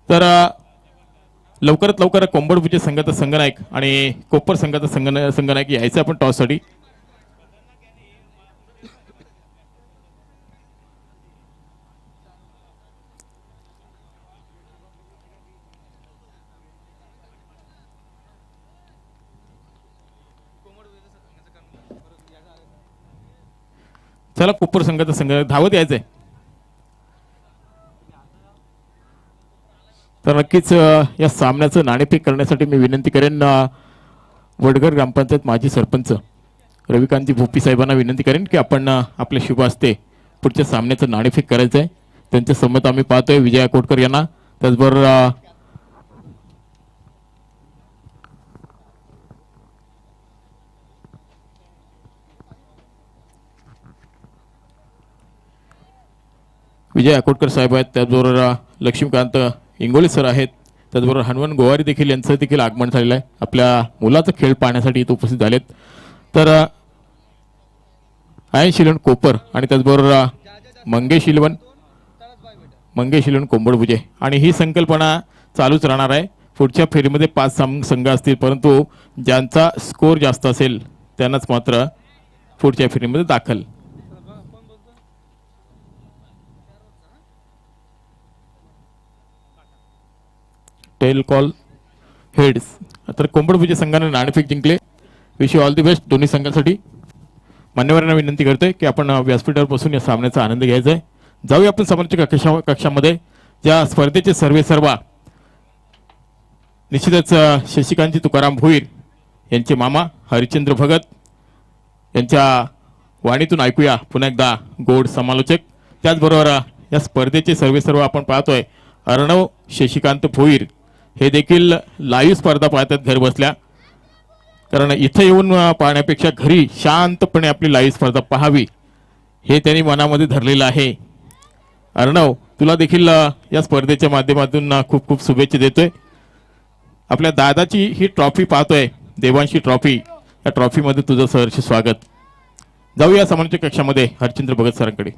तर लवकरात लवकर कोंबडभुजे संघाचा संघनायक आणि कोपर संघाचा संघनायक यायचं आपण टॉससाठी. चला, कोपर संघाचा संघनायक धावत यायचंय. तर नक्कीच या सामन्याचं नाणेफेक करण्यासाठी मी विनंती करेन वडघर ग्रामपंचायत माजी सरपंच रविकांतजी भोपी साहेबांना विनंती करेन की आपण आपल्या शुभ हस्ते पुढच्या सामन्याचं नाणेफेक करायचं आहे. त्यांच्या समोर आम्ही पाहतोय विजया कोटकर यांना, त्याचबरोबर विजय अकोटकर साहेब आहेत, त्याचबरोबर लक्ष्मीकांत इंगोले सर आहेत, त्याचबरोबर हनुमान गोवारी देखील यांचं देखील आगमन झालेलं आहे. आपल्या मुलाचा खेळ पाहण्यासाठी इथे उपस्थित झालेत. तर आयन शिलवण कोपर आणि त्याचबरोबर मंगेश शिलवण कोंबडभुजे, आणि ही संकल्पना चालूच राहणार आहे. पुढच्या फेरीमध्ये 5 संघ असतील, परंतु ज्यांचा स्कोर जास्त असेल त्यांनाच मात्र पुढच्या फेरीमध्ये दाखल. Tail call heads. तर कोंबडभुजे संघाने नाणेफेक जिंकले. Wish you all the best दोन्ही संघांसाठी. मान्यवरांना विनंती करतोय की आपण व्यासपीठावर बसून या सामन्याचा आनंद घ्यायचा आहे. जाऊया आपण सामन्याच्या कक्षामध्ये. ज्या स्पर्धेचे सर्वेसर्वा निश्चितच शशिकांतजी तुकाराम भोईर यांचे मामा हरिश्चंद्र भगत यांच्या वाणीतून ऐकूया पुन्हा एकदा गोड समालोचक. त्याचबरोबर या स्पर्धेचे सर्वेसर्वा आपण पाहतोय अर्णव शशिकांत भोईर, हे देखील लाईव्ह स्पर्धा पाहतात घर बसल्या, कारण इथे येऊन पाहण्यापेक्षा घरी शांतपणे आपली लाईव्ह स्पर्धा पाहावी हे त्यांनी मनामध्ये धरलेलं आहे. अर्णव, तुला देखील या स्पर्धेच्या माध्यमातून खूप खूप शुभेच्छा देतोय. आपल्या दादाची ही ट्रॉफी पाहतोय, देवांशी ट्रॉफी, या ट्रॉफीमध्ये तुझं सहर्ष स्वागत. जाऊया सामान्य कक्षामध्ये हरचंद्र भगत सरांकडे.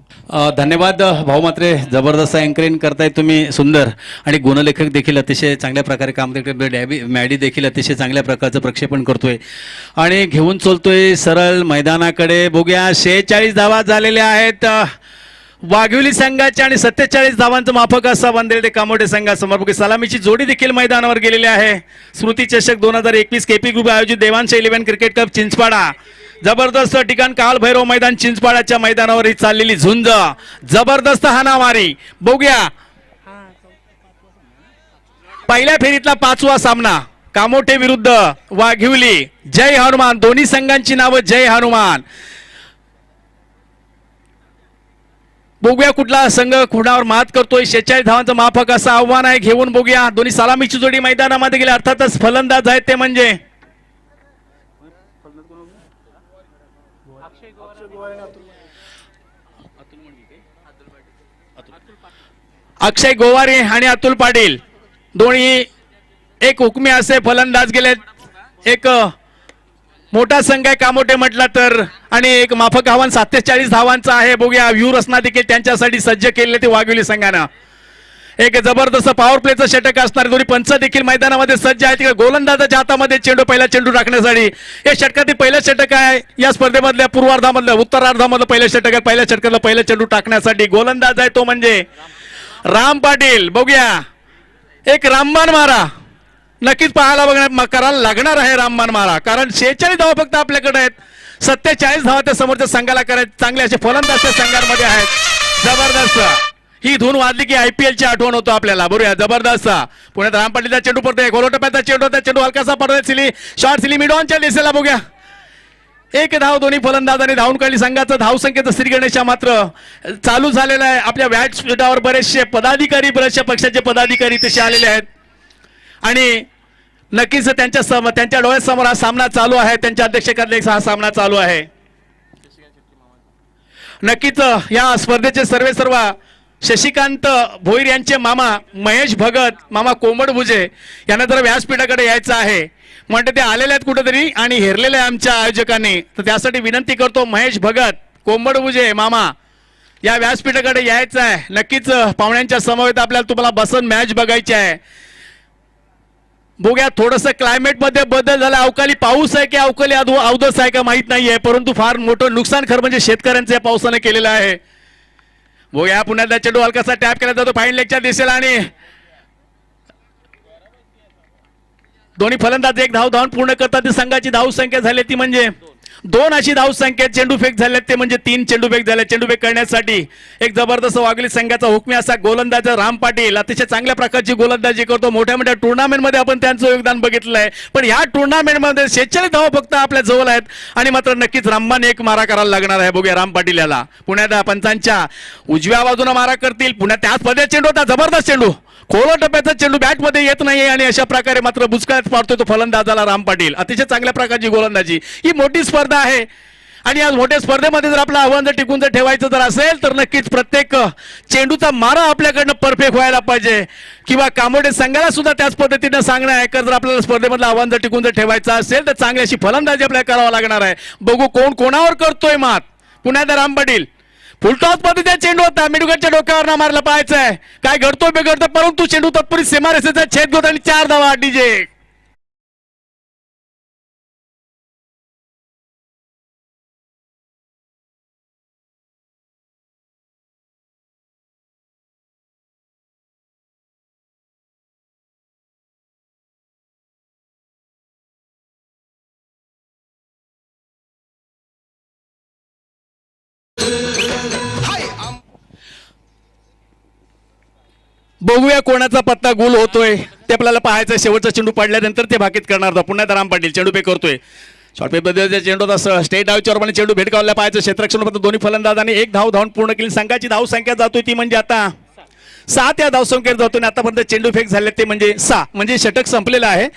धन्यवाद भाऊ मात्रे, जबरदस्त अँकरिंग करताय तुम्ही, सुंदर, आणि गुणलेखक देखील अतिशय चांगल्या प्रकारे काम करतोय. मॅडी देखील अतिशय चांगल्या प्रकारचं प्रक्षेपण करतोय आणि घेऊन चलतोय सरळ मैदानाकडे. बघूया 46 धावा झालेल्या आहेत वाघिवली संघाच्या आणि 47 धावांचं माफक असा वंदेडे कामोडे संघासमोर. बघू सलामीची जोडी देखील मैदानावर गेलेली आहे. स्मृती चषक 2021 केपी ग्रुप आयोजित देवांश 11 क्रिकेट कप चिंचपाडा. जबरदस्त ठिकाण काल भैरव मैदान चिंचपाड्याच्या मैदानावर ही चाललेली झुंज, जबरदस्त हाणामारी. बघूया पहिल्या फेरीतला 5वा सामना कामोठे विरुद्ध वाघिवली. जय हनुमान, दोन्ही संघांची नावं जय हनुमान. बघूया कुठला संघ खुणावर मात करतोय. 46 धावांचं माफक असं आव्हान आहे, घेऊन बघूया. दोन्ही सलामीची जोडी मैदानामध्ये गेली, अर्थातच फलंदाज आहेत ते म्हणजे अक्षय गोवारे आणि अतुल पाटील. दोन्ही एक हुकमी असे फलंदाज गेलेत. एक मोठा संघ आहे कामोठे म्हटला तर, आणि एक माफक आव्हान 47 धावांचं आहे. बघूया व्ह्यू रचना देखील त्यांच्यासाठी सज्ज केलेले ते वाघिवली संघानं. एक जबरदस्त पॉवर प्लेचं षटक असणारे दोन्ही पंच देखील मैदानामध्ये सज्ज आहेत. तिकडे गोलंदाजाच्या हातामध्ये चेंडू, पहिला चेंडू राखण्यासाठी. हे षटकातील पहिलं षटक आहे या स्पर्धेमधल्या पूर्वार्धामधलं, उत्तरार्धामधलं पहिलं षटक आहे. पहिल्या षटकातलं पहिलं चेंडू टाकण्यासाठी गोलंदाज आहे तो म्हणजे राम पाटील. बघूया एक रामबाण मारा नक्कीच पाहायला करायला लागणार आहे. रामबाण मारा, कारण 46 धावा फक्त आपल्याकडे आहेत. 47 धावा त्या समोरच्या संघाला करायचे. चांगले असे फलंदाज त्या संघांमध्ये आहेत. जबरदस्त ही धून वाजली की IPL ची आठवण होतो आपल्याला. बरोबर, जबरदस्त. पुण्यात राम पाटीलचा चेंडू पडतोय, गोलोटप्याचा चेंडू होता, चेंडू हलकासा पडतोय, सिली शॉर्ट, सिली मिडॉनच्या दिशेला. बघूया एक धाव दोन्ही फलंदाजांनी धावून काढली. संघाचं धावसंख्येचं श्रीगणेशा मात्र चालू झालेलं आहे. आपल्या व्यासपीठावर बरेचसे पदाधिकारी, बरेचशा पक्षाचे पदाधिकारी तसे आलेले आहेत आणि नक्कीच त्यांच्या डोळ्यासमोर हा सामना चालू आहे, त्यांच्या अध्यक्षतेखाली हा सामना चालू आहे. नक्कीच या स्पर्धेचे सर्व शशिकांत भोईर यांचे मामा महेश भगत, मामा कोंबडभुजे यांना जर व्यासपीठाकडे यायचं आहे म्हणजे ते आलेले आहेत कुठेतरी आणि हेरलेले आहे आमच्या आयोजकांनी, तर त्यासाठी विनंती करतो महेश भगत कोंबडभुजे मामा या व्यासपीठाकडे यायचं आहे. नक्कीच पाहुण्यांच्या समवेत आपल्याला तुम्हाला बसून मॅच बघायची आहे. बघूया थोडंसं क्लायमेट मध्ये बदल झाला, अवकाळी पाऊस आहे की अवकाळी अवदस आहे का माहित नाहीये, परंतु फार मोठं नुकसान खरं म्हणजे शेतकऱ्यांचं या पावसाने केलेलं आहे. बघूया पुण्याचा चेंडू हलकासा टॅप केला जातो फाईन लेगच्या दिशेला आणि दोन्ही फलंदाज एक धाव पूर्ण करतात. संघाची धाव संख्या झाली ती म्हणजे 2 अशी धाव संख्या. चेंडू फेक झाले ते म्हणजे 3 चेंडू फेक झाले. चेंडू फेक करण्यासाठी एक जबरदस्त वाघोली संघाचा हुकमी असा गोलंदाज राम पाटील अतिशय चांगल्या प्रकारची गोलंदाजी करतो. मोठ्या मोठ्या टुर्नामेंटमध्ये आपण त्यांचं योगदान बघितलं आहे, पण ह्या टुर्नामेंटमध्ये 46 धावा फक्त आपल्या जवळ आहेत आणि मात्र नक्कीच रामबाने एक मारा करायला लागणार आहे. बघूया राम पाटील याला पुण्यात पंचांच्या उजव्या बाजूने मारा करतील. पुण्यात त्याच पद्धतीचा चेंडू होता, जबरदस्त चेंडू, खोल टप्प्याचा चेंडू बॅटमध्ये येत नाहीये आणि अशा प्रकारे मात्र बुचकाळ्यात पाडतोय तो फलंदाजाला राम पाटील. अतिशय चांगल्या प्रकारची गोलंदाजी. ही मोठी स्पर्धा आहे आणि या मोठ्या स्पर्धेमध्ये जर आपलं आव्हान जर टिकून जर ठेवायचं जर असेल तर नक्कीच प्रत्येक चेंडूचा मारा आपल्याकडनं परफेक्ट व्हायला पाहिजे किंवा कामोडे संघाला सुद्धा त्याच पद्धतीनं सांगणं आहे की जर आपल्याला स्पर्धेमधलं आव्हान जर टिकून जर ठेवायचं असेल तर चांगली अशी फलंदाजी आपल्याला करावं लागणार आहे. बघू कोण कोणावर करतोय मात. पुण्यात राम पाटील फुलटॉस पद्धतीचा चेंडू होता, मिडविकेटच्या डोक्यावर ना मारला पाहायचंय काय घडतो बिघडतं, परंतु चेंडू तत्पुरी सीमारेषेचा छेद घेतो आणि 4 धावा. डीजे बघूया कोणाचा पत्ता गोल होतोय ते आपल्याला पाहायचं. शेवटचा चेंडू पडल्यानंतर ते भाकीत करणार होता. पुन्हा राम पाटील चेंडू पे करतोय. शॉर्टपे बद्दलचा चेंडू होता, स्टेट डावच्या चेंडू भेटकावला पाहायचं. क्षेत्ररक्षण दोन्ही फलंदाजांनी एक धाव पूर्ण केली. संघाची धाव संख्या जातोय ती म्हणजे आता 7 या धावसंख्येत जातो आणि आतापर्यंत चेंडू फेक झाले ते म्हणजे 6, म्हणजे षटक संपलेलं आहे.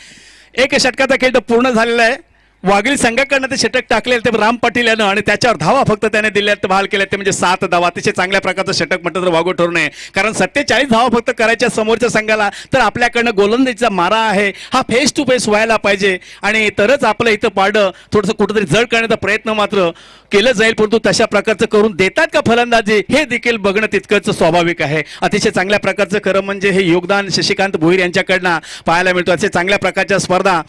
एक षटकाचा खेळ पूर्ण झालेला आहे. वाघिल संघाकडनं ते षटक टाकले ते राम पाटील यानं आणि त्याच्यावर धावा फक्त त्याने दिल्यात बहाल केल्या ते म्हणजे 7 धावा. अतिशय चांगल्या प्रकारचं षटक म्हटलं तर वागो ठरू नये, कारण 47 धावा फक्त करायच्या समोरच्या संघाला. तर आपल्याकडनं गोलंदाजीचा मारा आहे हा फेस टू फेस व्हायला पाहिजे आणि तरच आपलं इथं पाडं थोडंसं कुठंतरी जड करण्याचा प्रयत्न मात्र केलं जाईल, परंतु तशा प्रकारचं करून देतात का फलंदाजी हे देखील बघणं तितकंच स्वाभाविक आहे. अतिशय चांगल्या प्रकारचं खरं म्हणजे हे योगदान शशिकांत भोईर यांच्याकडनं पाहायला मिळतं. असे चांगल्या प्रकारच्या स्पर्धा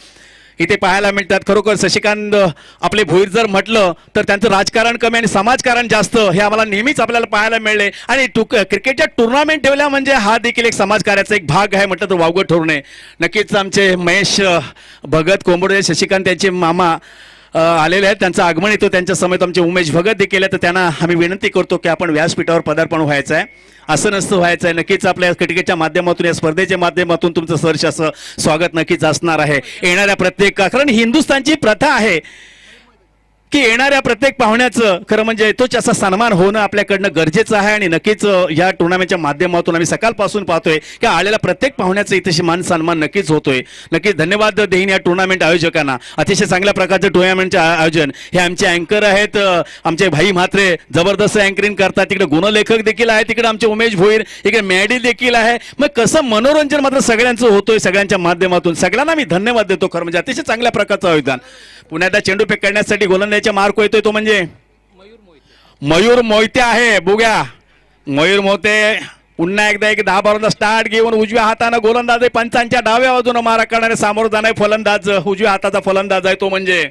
इथे पाहायला मिळतात. खरोखर शशिकांत आपले भोईर जर म्हटलं तर त्यांचं राजकारण कमी आणि समाजकारण जास्त हे आम्हाला नेहमीच आपल्याला पाहायला मिळले आणि क्रिकेटच्या टुर्नामेंट ठेवल्या म्हणजे हा देखील एक समाजकार्याचा एक भाग आहे म्हटलं तर वावगं ठरू नये. नक्कीच आमचे महेश भगत कोंबडे शशिकांत यांचे मामा आलेले आहेत, त्यांचं आगमन येतो. त्यांच्या समेत आमचे उमेश भगत देखील आहेत. तर त्यांना आम्ही विनंती करतो की आपण व्यासपीठावर पदार्पण व्हायचं आहे, असं नसतं व्हायचं आहे. नक्कीच आपल्या क्रिकेटच्या माध्यमातून या स्पर्धेच्या माध्यमातून तुमचं सहर्ष असं स्वागत नक्कीच असणार आहे. येणाऱ्या प्रत्येक कारण हिंदुस्थानची प्रथा आहे की येणाऱ्या प्रत्येक पाहुण्याचं खरं म्हणजे तोच असा सन्मान होणं आपल्याकडनं गरजेचं आहे आणि नक्कीच या टुर्नामेंटच्या माध्यमातून आम्ही सकाळपासून पाहतोय की आलेल्या प्रत्येक पाहुण्याचं इथे मान सन्मान नक्कीच होतोय. नक्कीच धन्यवाद देईन या टुर्नामेंट आयोजकांना. अतिशय चांगल्या प्रकारचं टुर्नामेंटचे आयोजन हे आमचे अँकर आहेत, आमचे भाई म्हात्रे जबरदस्त अँकरिंग करतात. तिकडे गुणलेखक देखील आहे, तिकडे आमचे उमेश भोईर, इकडे मॅडी देखील आहे. मग कसं मनोरंजन मात्र सगळ्यांचं होतोय सगळ्यांच्या माध्यमातून. सगळ्यांना मी धन्यवाद देतो. खरं म्हणजे अतिशय चांगल्या प्रकारचं आयोजन. पुण्यात चेंडू फेक करण्यासाठी गोलंदाजीचा मार्क येतोय तो म्हणजे मयूर मोहिते आहे. बघूया मयूर मोहिते पुन्हा एकदा एक 10 स्टार्ट घेऊन उजव्या हाताने गोलंदाज आहे. पंचांच्या डाव्या बाजूने मारा करणारे समोर जाणारे फलंदाज उजव्या हाताचा फलंदाज आहे तो म्हणजे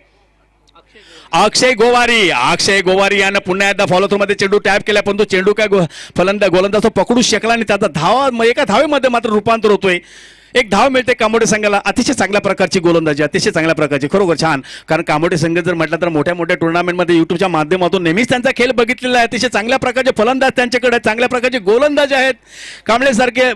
अक्षय गोवारी. अक्षय गोवारी यानं पुन्हा एकदा फॉलो थ्रू मध्ये चेंडू टॅप केला, पण तो चेंडू काय गोलंदाज तो पकडू शकला आणि त्याचा धावा एका धावेमध्ये मात्र रूपांतर होतोय. एक धाव मिळते कामोडे संघाला. अतिशय चांगल्या प्रकारची गोलंदाजी, अतिशय चांगल्या प्रकारची, खरोखर छान. कारण कामोडे संघ जर म्हटलं तर मोठ्या मोठ्या टुर्नामेंटमध्ये युट्यूबच्या माध्यमातून नेहमीच त्यांचा खेळ बघितलेला आहे. अतिशय चांगल्या प्रकारचे फलंदाज त्यांच्याकडे, चांगल्या प्रकारचे गोलंदाज आहेत. कांबळे सारखे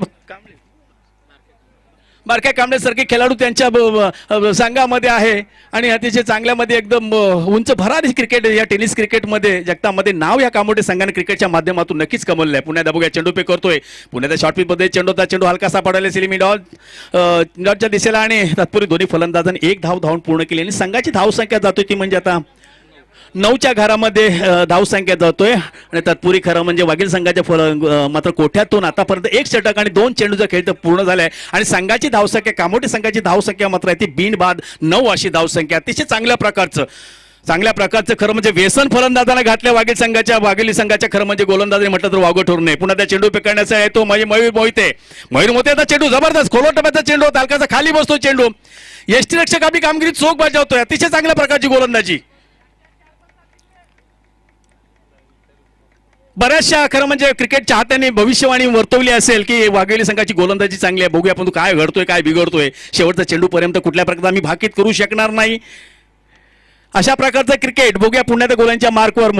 बारक्या कांबळेसारखे खेळाडू त्यांच्या संघामध्ये आहे आणि अतिशय चांगल्यामध्ये एकदम उंच भरारी क्रिकेट या टेनिस क्रिकेटमध्ये जगतामध्ये नाव या कामोठे संघाने क्रिकेटच्या माध्यमातून नक्कीच कमवलं आहे. पुण्यात बघूया चेंडू पे करतोय, पुण्याच्या शॉर्टपिचमध्ये चेंडू हलकासा पडायला सिलिमी डॉटच्या दिशेला आणि तत्पूर्वी दोन्ही फलंदाजांनी एक धावून पूर्ण केली आणि संघाची धावसंख्या जातोय ती म्हणजे आता 9च्या घरामध्ये धावसंख्या जातोय आणि तत्पूर्वी खरं म्हणजे वाघील संघाच्या मात्र कोठ्यातून आतापर्यंत 1 षटक आणि 2 चेंडूचा खेळ तर पूर्ण झालाय आणि संघाची धावसंख्या कामोठे संघाची धावसंख्या मात्र आहे ती बिनबाद 9 अशी धावसंख्या. अतिशय चांगल्या प्रकारचं खरं म्हणजे व्यसन फलंदाजांना घातल्या वाघेली संघाच्या खरं म्हणजे गोलंदाजाने म्हटलं तर वावगं ठरू नये. पुन्हा त्या चेंडू पेकडण्याचा आहे तो मयूर मोहिते चेंडू जबरदस्त खोलवर टप्प्याचा चेंडू हलकासा खाली बसतो चेंडू. यष्टीरक्षक आपली कामगिरी चोख बजावतोय. अतिशय चांगल्या प्रकारची गोलंदाजी. बऱ्याचशा खरं म्हणजे क्रिकेट चाहत्यांनी भविष्यवाणी वर्तवली असेल की वाघेली संघाची गोलंदाजी चांगली आहे. बघूया आपण काय घडतोय काय बिघडतोय. शेवटचा चेंडूपर्यंत कुठल्या प्रकारे आम्ही भाकीत करू शकणार नाही अशा प्रकारचं क्रिकेट. बघूया पुन्हा त्या गोलांच्या मार्कवर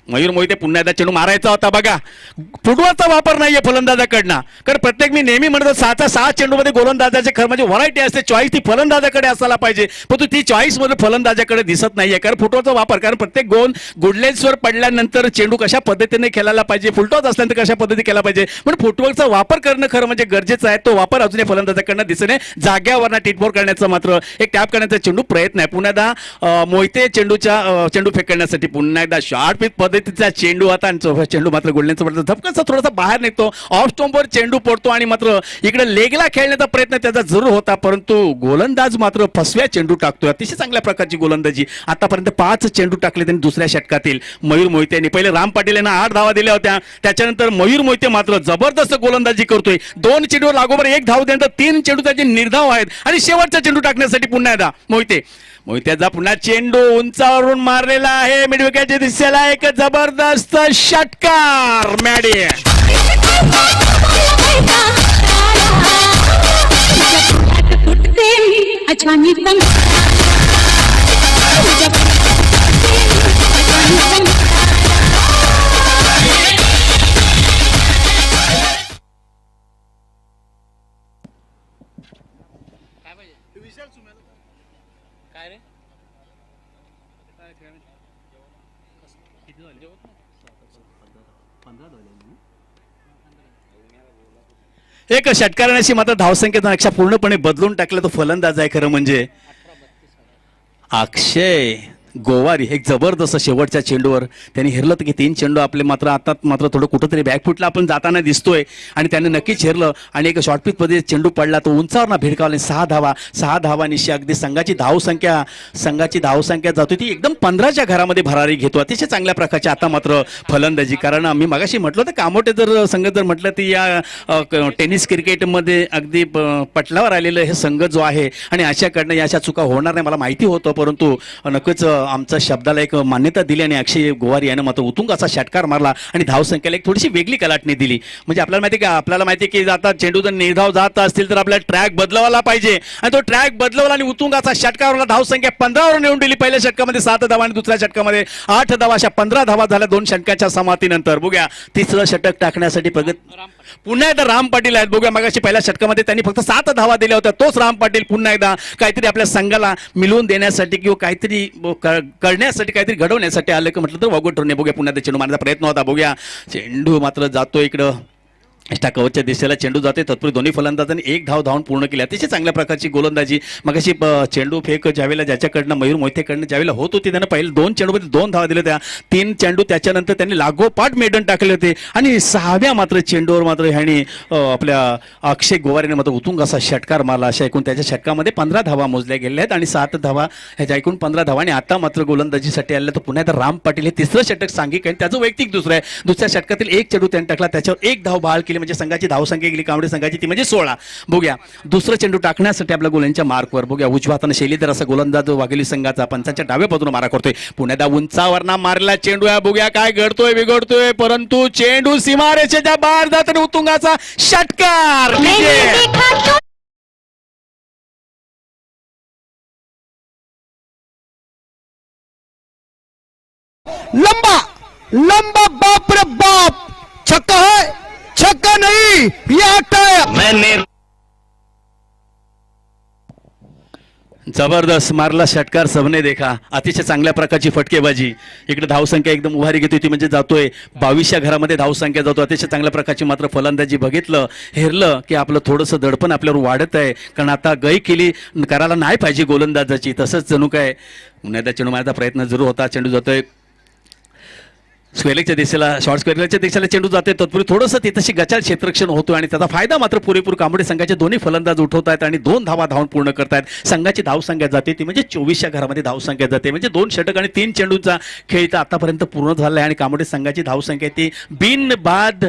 मयूर मोहिते पुन्हा एकदा चेंडू मारायचा होता. बघा फुटबॉलचा वापर नाहीये फलंदाजाकडनं, कारण प्रत्येक मी नेहमी म्हणतो 6 चेंडूमध्ये गोलंदाजाचे खरं म्हणजे व्हरायटी असते. चॉईस ती फलंदाजाकडे असायला पाहिजे, पण ती चॉईस मध्ये फलंदाजाकडे दिसत नाहीये. कारण फुटबॉलचा वापर, कारण प्रत्येक गोल गुडलेन्सवर पडल्यानंतर चेंडू कशा पद्धतीने खेळायला पाहिजे, फुलटॉस असल्यानंतर कशा पद्धती केला पाहिजे, पण फुटबॉलचा वापर करणं खरं म्हणजे गरजेचं आहे. तो वापर अजूनही फलंदाजाकडनं दिसणे जाग्यावर टिटबॉल करण्याचा मात्र एक टॅप करण्याचा चेंडू प्रयत्न आहे. पुन्हा एकदा मोहिते चेंडू फेकण्यासाठी पुन्हा एकदा शॉर्ट पिच पद्धतीचा चेंडू आता चेंडू मात्र गोलण्याचा पडतो धपकाचा थोडासा बाहेर निघतो. ऑफ स्टॉम्पवर चेंडू पडतो आणि मात्र इकडे लेगला खेळण्याचा प्रयत्न त्याचा जरूर होता, परंतु गोलंदाज मात्र फसव्या चेंडू टाकतोय. अतिशय चांगल्या प्रकारची गोलंदाजी. आतापर्यंत 5 चेंडू टाकले त्यांनी दुसऱ्या षटकातील. मयूर मोहिते यांनी पहिले राम पाटील यांना 8 धावा दिल्या होत्या, त्याच्यानंतर मयूर मोहिते मात्र जबरदस्त गोलंदाजी करतोय. 2 चेंडूवर लागोबर 1 धाव त्यानंतर 3 चेंडू त्याचे निर्धाव आहेत आणि शेवटचा चेंडू टाकण्यासाठी पुन्हा एकदा मोहित्याचा पुन्हा चेंडू उंचावरून मारलेला आहे. मिडविकेटच्या दिशेला एक जबरदस्त षटकार. मॅडी एक षटकाराशी मात्र धावसंख्येचा नक्षा पूर्णपणे बदलून टाकला तो फलंदाज आहे खरं म्हणजे अक्षय गोवारी. एक जबरदस्त शेवटच्या चेंडूवर त्यांनी हेरलं तर की 3 चेंडू आपले मात्र आता मात्र थोडं कुठंतरी बॅकफुटला आपण जाताना दिसतोय आणि त्याने नक्कीच हेरलं आणि एक शॉर्टपिच मध्ये चेंडू पडला तो उंचावर ना भिडकावला. 6 धावानिशी अगदी संघाची धावसंख्या जातो ती एकदम 15च्या घरामध्ये भरारी घेतो. अतिशय चांगल्या प्रकारची आता मात्र फलंदाजी. कारण आम्ही मगाशी म्हटलं तर कामोठे जर संघ जर म्हटलं तर या टेनिस क्रिकेटमध्ये अगदी पटलावर आलेलं हे संघ जो आहे आणि अशाकडनं या अशा चुका होणार नाही मला माहिती होतं, परंतु नक्कीच आमच्या शब्दाला एक मान्यता दिली आणि अक्षय गोवारी यानं मात्र उतुंगाचा षटकार मारला आणि धावसंख्येला एक थोडीशी वेगळी कलाटणी दिली. म्हणजे आपल्याला माहिती की आता चेंडू जर निर्धाव जात असतील तर आपल्याला ट्रॅक बदलवायला पाहिजे आणि तो ट्रॅक बदलवला आणि उतुंगाचा षटकारला धावसंख्या 15वर नेऊन दिली. पहिल्या षटकामध्ये 7 धावा आणि दुसऱ्या षटकामध्ये 8 धावा, अशा 15 धावा झाल्या 2 षटकाच्या समाप्तीनंतर. बघूया तिसरं षटक टाकण्यासाठी पुन्हा एकदा राम पाटील आहेत. बघूया मगाशी पहिल्या षटकामध्ये त्यांनी फक्त 7 धावा दिल्या होत्या. तोच राम पाटील पुन्हा एकदा काहीतरी आपल्या संघाला मिळवून देण्यासाठी किंवा काहीतरी करण्यासाठी काहीतरी घडवण्यासाठी आलं की म्हटलं तर वागून ठरणे. बघूया पुन्हा ते चेंडू मारण्याचा प्रयत्न होता. बघूया चेंडू मात्र जातो इकडं कवचच्या दिशेला चेंडू जाते. तत्पूर्वी दोन्ही फलंदाजांनी 1 धाव धावून पूर्ण केली. अतिशय चांगल्या प्रकारची गोलंदाजी. मगाशी चेंडू फेक ज्यावेळेला ज्याच्याकडनं मयूर मोहितेकडनं ज्यावेळेला होत होती त्यानं पहिले 2 चेंडूमध्ये 2 धावा दिल्या होत्या. 3 चेंडू त्याच्यानंतर त्यांनी लागोपाठ मेडन टाकले होते आणि 6व्या मात्र चेंडूवर मात्र ह्याने आपल्या अक्षय गोवारीने मात्र उतुंग असा षटकार मारला. अशा एकूण त्याच्या षटकामध्ये 15 धावा मोजल्या गेल्या आहेत आणि 7 धावा ह्याच्या एकूण 15 धावा. आणि आता मात्र गोलंदाजीसाठी आले तर पुन्हा एकदा राम पाटील हे तिसरं षटक सांघिक आणि त्याचं वैयक्तिक दुसरं आहे. दुसऱ्या षटकातील 1 चेंडू त्यांनी टाकला, त्याच्यावर 1 धाव बहाल केली. म्हणजे संघाची धावसंख्या गेली कांबळे संघाची ती म्हणजे 16. बघूया दुसरं चेंडू टाकण्यासाठी आपल्या गोलांच्या मार्कवर बघूया उजव्या हाताने शैलीधर असा गोलंदाज वाघेली संघाचा पंचांच्या डाव्या बाजूने मारा करतोय. पुण्याला उंचावरना मारला चेंडू आहे. बघूया काय घडतोय बिघडतोय, परंतु चेंडू सीमारेषेच्या बाहेर जात आणि उतुंगाचा षटकार. लंबा लंबा बाप रे बाप, छक्का है, छक्का नहीं, ये हटा है. जबरदस्त मारला षटकार सबने देखा. अतिशय चांगल्या प्रकारची फटकेबाजी. इकडे धावसंख्या एकदम उभारी घेतोय ती म्हणजे जातोय 22 घरामध्ये धावसंख्या जातो. अतिशय चांगल्या प्रकारची मात्र फलंदाजी बघितलं हेरलं की आपलं थोडंसं दडपण आपल्यावर वाढत आहे. कारण आता गै केली करायला नाही पाहिजे गोलंदाजाची. तसंच जणू काय पुण्याचा चेंडू मारण्याचा प्रयत्न जरूर होता. चेंडू जातोय स्क्वेअरलेगच्या दिशेला, शॉर्ट स्क्वेअरलेगच्या दिशेला चेंडू जाते. तत्पूर्वी थोडंसं तिथंशी गचाळ क्षेत्ररक्षण होतो आणि त्याचा फायदा मात्र पुरेपूर कांबोडी संघाचे दोन्ही फलंदाज उठवत आहेत आणि 2 धावा धावून पूर्ण करतायत. संघाची धावसंख्या जाते ती म्हणजे 24 घरामध्ये धावसंख्या जाते. म्हणजे 2 षटक आणि 3 चेंडूचा खेळ इथं आतापर्यंत पूर्ण झाला आहे आणि कांबोडी संघाची धावसंख्या ती बिन बाद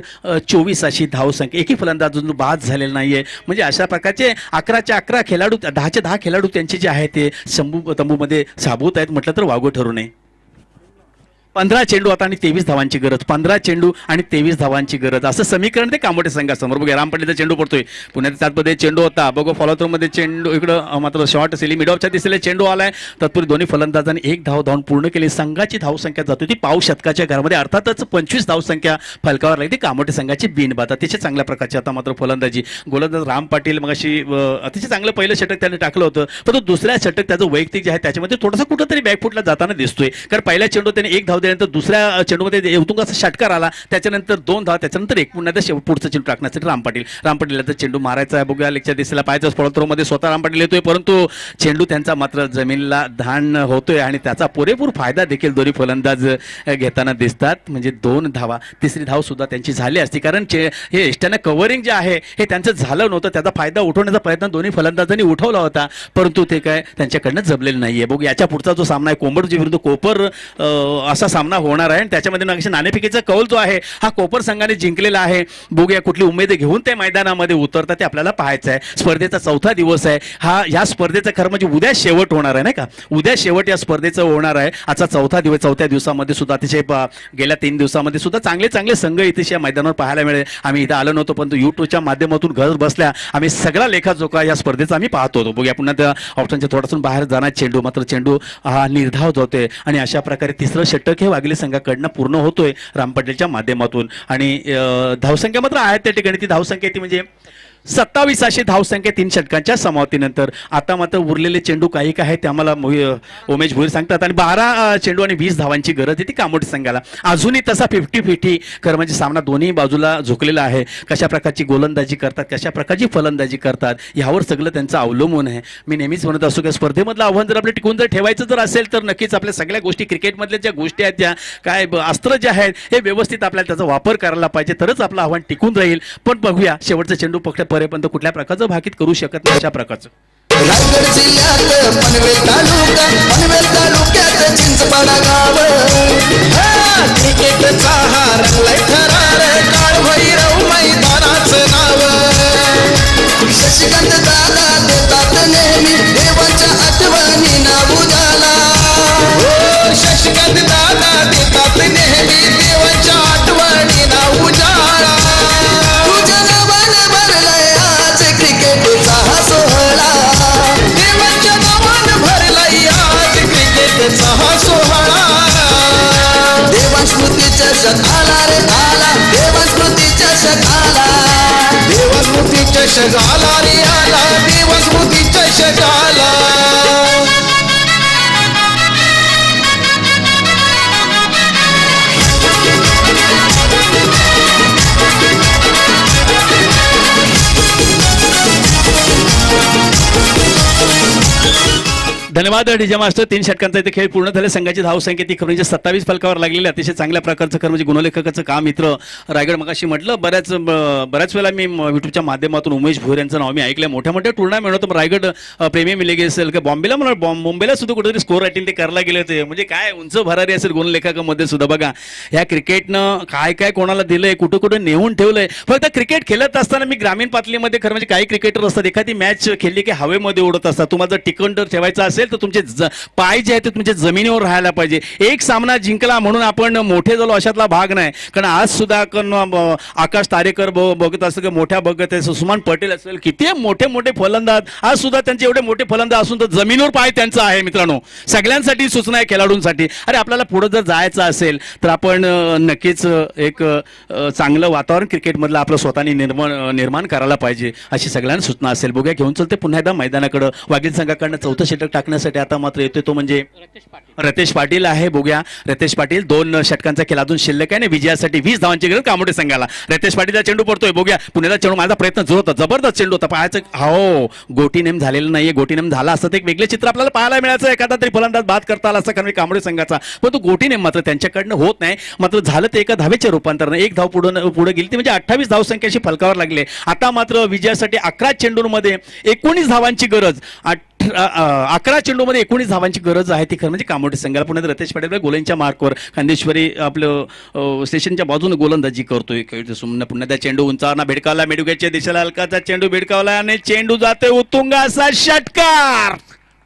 24 अशी धावसंख्या. एकही फलंदाज अजून बाद झालेला नाहीये. म्हणजे अशा प्रकारचे 11च्या 11 खेळाडू 10च्या 10 खेळाडू त्यांचे जे आहे ते तंबूमध्ये साबूत आहेत म्हटलं तर वावगं ठरू नये. 15 चेंडू आता आणि 23 धावांची गरज. 15 चेंडू आणि 23 धावांची गरज असं समीकरण ते कांबोटे संघासमोर. बघूया रामपल्लीचा चेंडू पडतोय. पुण्यात त्यामध्ये चेंडू होता. बघू फॉलो थ्रो मध्ये चेंडू इकडं मात्र शॉर्ट असेल. मिडऑफच्या दिशेला चेंडू आलाय. तत्पूर्वी दोन्ही फलंदाजांनी 1 धाव धावून पूर्ण केली. संघाची धावसंख्या जातो ती पाव शतकाच्या घरामध्ये. अर्थातच 25 धावसंख्या फलकावर लागली. ती कांबोटे संघाची बिनबाद. अतिशय चांगल्या प्रकारची आता मात्र फलंदाजी. गोलंदाज राम पाटील मग अशी अतिशय चांगलं पहिलं षटक त्याने टाकलं होतं. पण तो दुसऱ्या षटक त्याचं वैयक्तिक जे आहे त्याच्यामध्ये थोडासा कुठंतरी बॅकफुटला जाताना दिसतोय. कारण पहिल्या चेंडू त्याने 1 धाव दिल्यानंतर दुसऱ्या चेंडूमध्ये उतुंगाचा षटकार आला. त्याच्यानंतर 2 धावा. त्याच्यानंतर एक पुन्हा पुढचा चेंडू टाकण्यासाठी राम पाटीलला चेंडू मारायचा आहे. बघूया लेगच्या दिशेला पाहायचं फॉलो थ्रो मध्ये स्वतः राम पाटील येतोय परंतु चेंडू त्यांचा मात्र जमिनीला धान होतोय आणि त्याचा पुरेपूर फायदा देखील दोन्ही फलंदाज घेताना दिसतात. म्हणजे 2 धावा. तिसरी धाव सुद्धा त्यांची झाली असती कारण हे इष्टाने कव्हरिंग जे आहे हे त्यांचं झालं नव्हतं. त्याचा फायदा उठवण्याचा प्रयत्न दोन्ही फलंदाजांनी उठवला होता परंतु ते काय त्यांच्याकडनं जमलेलं नाहीये. बघू याच्या पुढचा जो सामना आहे कोंबडजी विरुद्ध कोपर असा सामना होणार आहे. त्याच्यामध्ये नागेश नाणेफेकीचा कौल जो आहे हा कोपर संघाने जिंकलेला आहे. बघूया कुठली उमेद घेऊन ते मैदानामध्ये उतरतात ते आपल्याला पाहायचं आहे. स्पर्धेचा 4था दिवस आहे हा. या स्पर्धेचं खरं म्हणजे उद्या शेवट होणार आहे नाही का. उद्या शेवट या स्पर्धेचं होणार आहे. आजचा 4था दिवस. 4थ्या दिवसामध्ये सुद्धा अतिशय गेल्या 3 दिवसामध्ये सुद्धा चांगले चांगले संघ इथे या मैदानावर पाहायला मिळेल. आम्ही इथं आलो नव्हतो परंतु युट्यूबच्या माध्यमातून घर बसल्या आम्ही सगळा लेखाजोखा या स्पर्धेचा आम्ही पाहतो होतो. बघूया पुन्हा त्या ऑप्शनच्या थोडासून बाहेर जाणार चेंडू मात्र चेंडू हा निर्धाव होतोय आणि अशा प्रकारे तिसरं षटक हे वाघेली संघाकडनं पूर्ण होतोय राम पाटीलच्या माध्यमातून. आणि धावसंख्या मात्र आहे त्या ठिकाणी. ती धावसंख्या ती म्हणजे 27 अशी धावसंख्या 3 षटकांच्या समाप्तीनंतर. आता मात्र उरलेले चेंडू काही काय ते आम्हाला उमेश भोईर सांगतात आणि 12 चेंडू आणि 20 धावांची गरज आहे ती कांबोटी संघाला. अजूनही तसा 50-50 खरं म्हणजे सामना दोन्ही बाजूला झुकलेला आहे. कशा प्रकारची गोलंदाजी करतात कशा प्रकारची फलंदाजी करतात यावर सगळं त्यांचं अवलंबून आहे. मी नेहमीच म्हणत असतो की स्पर्धेमधलं आव्हान जर आपलं टिकून जर ठेवायचं जर असेल तर नक्कीच आपल्या सगळ्या गोष्टी क्रिकेटमधल्या ज्या गोष्टी आहेत त्या काय अस्त्र जे आहेत हे व्यवस्थित आपल्याला त्याचा वापर करायला पाहिजे तरच आपलं आव्हान टिकून राहील. पण बघूया शेवटचं चेंडू पकड पर्यंत कुठल्या प्रकारचं भाकीत करू शकत नाही अशा प्रकारचं. रायगड जिल्ह्यात पनवेल तालुक्यात चिंचपाडा गाव. क्रिकेटचा हा रंगलाय थरार काळ भैरव मैदानाचं नाव. शशिकांत दादा देतात नेहमी देवाच्या आठवणी नाव उजाला. शशिकांत दादा देतात नेहमी देवाच्या आठवणी नाव उजाला. तुझ्या नावाने भरलाय आज क्रिकेटचा हा सोहळा. देवाच्या नावाने भरलाय आज क्रिकेटचा हा सोहळा. देवास्मृतीच्या शकाला रे आला. देवास्मृतीच्या शकाला. देवास्मृतीच्या शकाला रे आला. देवास्मृतीच्या शकाला. धन्यवाद डीजे मास्टर. 3 षटकांचा इथे खेळ पूर्ण झाले. संघाची धावसंख्या ती खरं म्हणजे 27 फलकावर लागलेली. अतिशय चांगल्या प्रकारचं खरं म्हणजे गुणलेखकाचं काम मित्र रायगड मगाशी म्हटलं. बऱ्याच वेळेला मी युट्यूबच्या माध्यमातून उमेश भोईर यांचं नाव मी ऐकलं. मोठ्या मोठ्या टुर्नामेंट होतं रायगड प्रेमी मिले असेल का बॉम्बेला मला मुंबईला सुद्धा कुठेतरी स्कोर रायटिंग ते करायला गेले होते. म्हणजे काय उंच भरारी असेल गुणलेखकामध्ये सुद्धा. बघा ह्या क्रिकेटनं काय काय कोणाला दिलंय कुठं कुठं नेऊन ठेवलंय. फक्त क्रिकेट खेळत असताना मी ग्रामीण पातळीमध्ये खरं म्हणजे काही क्रिकेटर असतात एखादी मॅच खेळली की हवेमध्ये उडत असतात. तुम्हाला जर टिकवून जर ठेवायचं असेल असेल तर तुमचे पाय जे आहेत ते तुमच्या जमिनीवर राहायला पाहिजे. एक सामना जिंकला म्हणून आपण मोठे झालो अशातला भाग नाही. कारण आज सुद्धा आकाश तारेकर बघत असतं की मोठ्या बघत आहे, सुमन पटेल असेल, किती मोठे मोठे फलंदाज आज सुद्धा त्यांचे एवढे मोठे फलंदाज असून तर जमिनीवर पाय त्यांचा आहे. मित्रांनो, सगळ्यांसाठी सूचना आहे खेळाडूंसाठी. अरे आपल्याला पुढे जर जायचं असेल तर आपण नक्कीच एक चांगलं वातावरण क्रिकेटमधलं आपलं स्वतःने निर्माण करायला पाहिजे अशी सगळ्यांना सूचना असेल. बघूया घेऊन चलते पुन्हा एकदा मैदानाकडे. वाघील संघाकडनं चौथं षटक टाकण्यासाठी आता मात्र येतोय तो म्हणजे रतेश पाटील आहे. बघूया रतेश पाटील 2 षटकांचा खेळ अजून शिल्लक आहे आणि विजयासाठी 20 धावांची गरज कामोठे संघाला. रतेश पाटीलचा चेंडू पडतोय. बघूया पुण्याचा चेंडू, माझा प्रयत्न जोर होता, जबरदस्त चेंडू होता. पाहायचं हो गोटी नेम झालेलं नाहीये. गोटी नेम झाला असतं तर एक वेगळे चित्र आपल्याला पाहायला मिळायचं. एखादा तरी फलंदाज बाद करता आला असता कारण कामोठे संघाचा, पण तो गोटी नेम मात्र त्यांच्याकडनं होत नाही. मात्र झालं ते एका धावेचे रूपांतर. एक धाव पुढे गेली ती म्हणजे 28 धावसंख्येशी फलकावर लागले. आता मात्र विजयासाठी 11 चेंडूंमध्ये 19 धावांची गरज. 11 चेंडूमध्ये 19 धावांची गरज आहे ती खरं म्हणजे कामोठे संघाला. पुण्यात रतेश पाटील गोलांच्या मार्कवर खांदेश्वरी आपलं स्टेशनच्या बाजूने गोलंदाजी करतोय. पुन्हा त्या चेंडू उंचावरना भिडकावला, मेडुक्याच्या दिशेला हलकाचा चेंडू भिडकावला आणि चेंडू जाते उत्तुंग असा षटकार.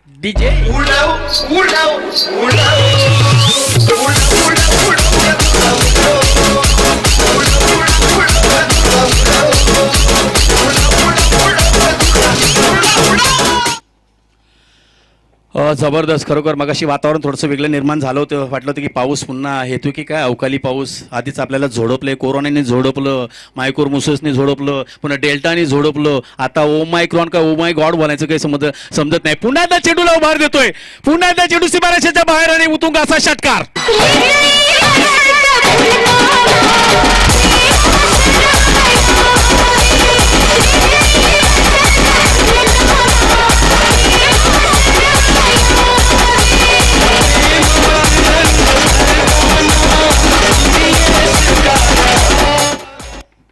डीजे जबरदस्त. खरोखर मगाशी वातावरण थोडंसं वेगळं निर्माण झालं होतं. वाटलं होतं की पाऊस पुन्हा येतो की काय, अवकाळी पाऊस. आधीच आपल्याला झोडपलंय, कोरोनाने झोडपलं, मायकोर मुससने झोडपलं, पुन्हा डेल्टाने झोडपलं. आता ओमायक्रॉन का ओमाय गॉड बोलायचं काही समजत नाही. पुन्हा एकदा चेंडूला उभार देतोय, पुन्हा एकदा चेंडू सीमारेषेच्या बाहेर आणि उतुंग असा षटकार.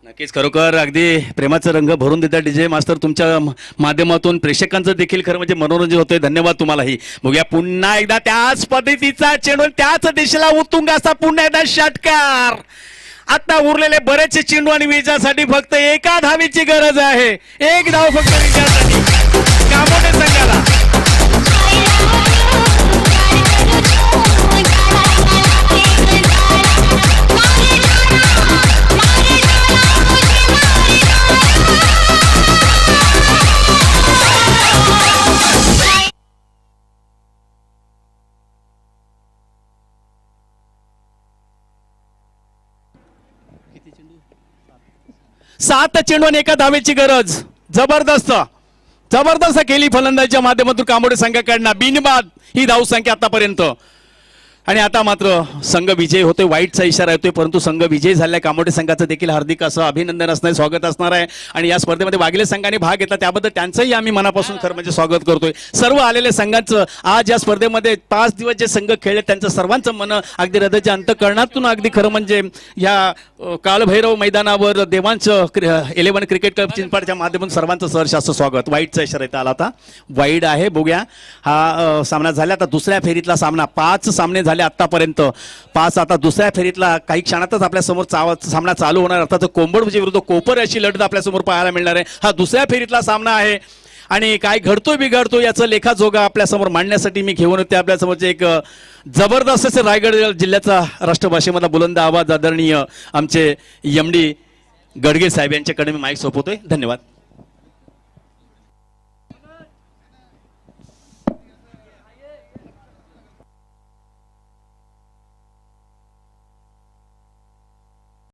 नक्कीच खरोखर अगदी प्रेमाचा रंग भरून देतात डीजे मास्तर. तुमच्या माध्यमातून प्रेक्षकांचं देखील खरं म्हणजे मनोरंजन होतंय. धन्यवाद तुम्हालाही. बघूया पुन्हा एकदा त्याच पद्धतीचा चेंडू, त्याच दिशेला उत्तुंग असा पुन्हा एकदा षटकार. आता उरलेले बरेचसे चेंडू आणि विजयासाठी फक्त एका धावेची गरज आहे. एक धाव फक्त विजयासाठी कामोठे संघाला. सात चेंडू आणि एका धावेची गरज. जबरदस्त जबरदस्त केली फलंदाजीच्या माध्यमातून कामोठे संघाकडनं. बिनबाद ही धावसंख्या आतापर्यंत. आणि आता मात्र संघ विजय होतोय. वाईटचा इशारा येतोय, परंतु संघ विजय झालाय. कामोठे संघाचं देखील हार्दिक असं अभिनंदन असणार, स्वागत असणार आहे. आणि या स्पर्धेमध्ये वाघिले संघाने भाग घेतला त्याबद्दल त्यांचंही आम्ही मनापासून खरं म्हणजे स्वागत करतोय. सर्व आलेल्या संघांचं आज या स्पर्धेमध्ये 5 दिवस जे संघ खेळले त्यांचं सर्वांचं मन अगदी हृदयाच्या अंतःकरणातून अगदी खरं म्हणजे या कालभैरव मैदानावर देवांच 11 क्रिकेट क्लब चिंचपाडच्या माध्यमातून सर्वांचं सहर्ष असं स्वागत. वाईटचा इशारा येत आला, आता वाईट आहे. बघूया हा सामना झाला. आता दुसऱ्या फेरीतला सामना. 5 सामने झाले आतापर्यंत, 5 आता दुसऱ्या फेरीतला काही क्षणातच आपल्या समोर सामना चालू होणार. अर्थात कोंबड विरुद्ध कोपर अशी लढत आपल्या समोर पाहायला मिळणार आहे. हा दुसऱ्या फेरीतला सामना आहे आणि काय घडतोय बिघडतो याचं लेखाजोगा आपल्या समोर मांडण्यासाठी मी घेऊन होते आपल्या समोरचे एक जबरदस्त असे रायगड जिल्ह्याचा राष्ट्रभाषेमधला बुलंद आवाज आदरणीय आमचे MD गडगे साहेब यांच्याकडे मी माईक सोपवतोय. धन्यवाद.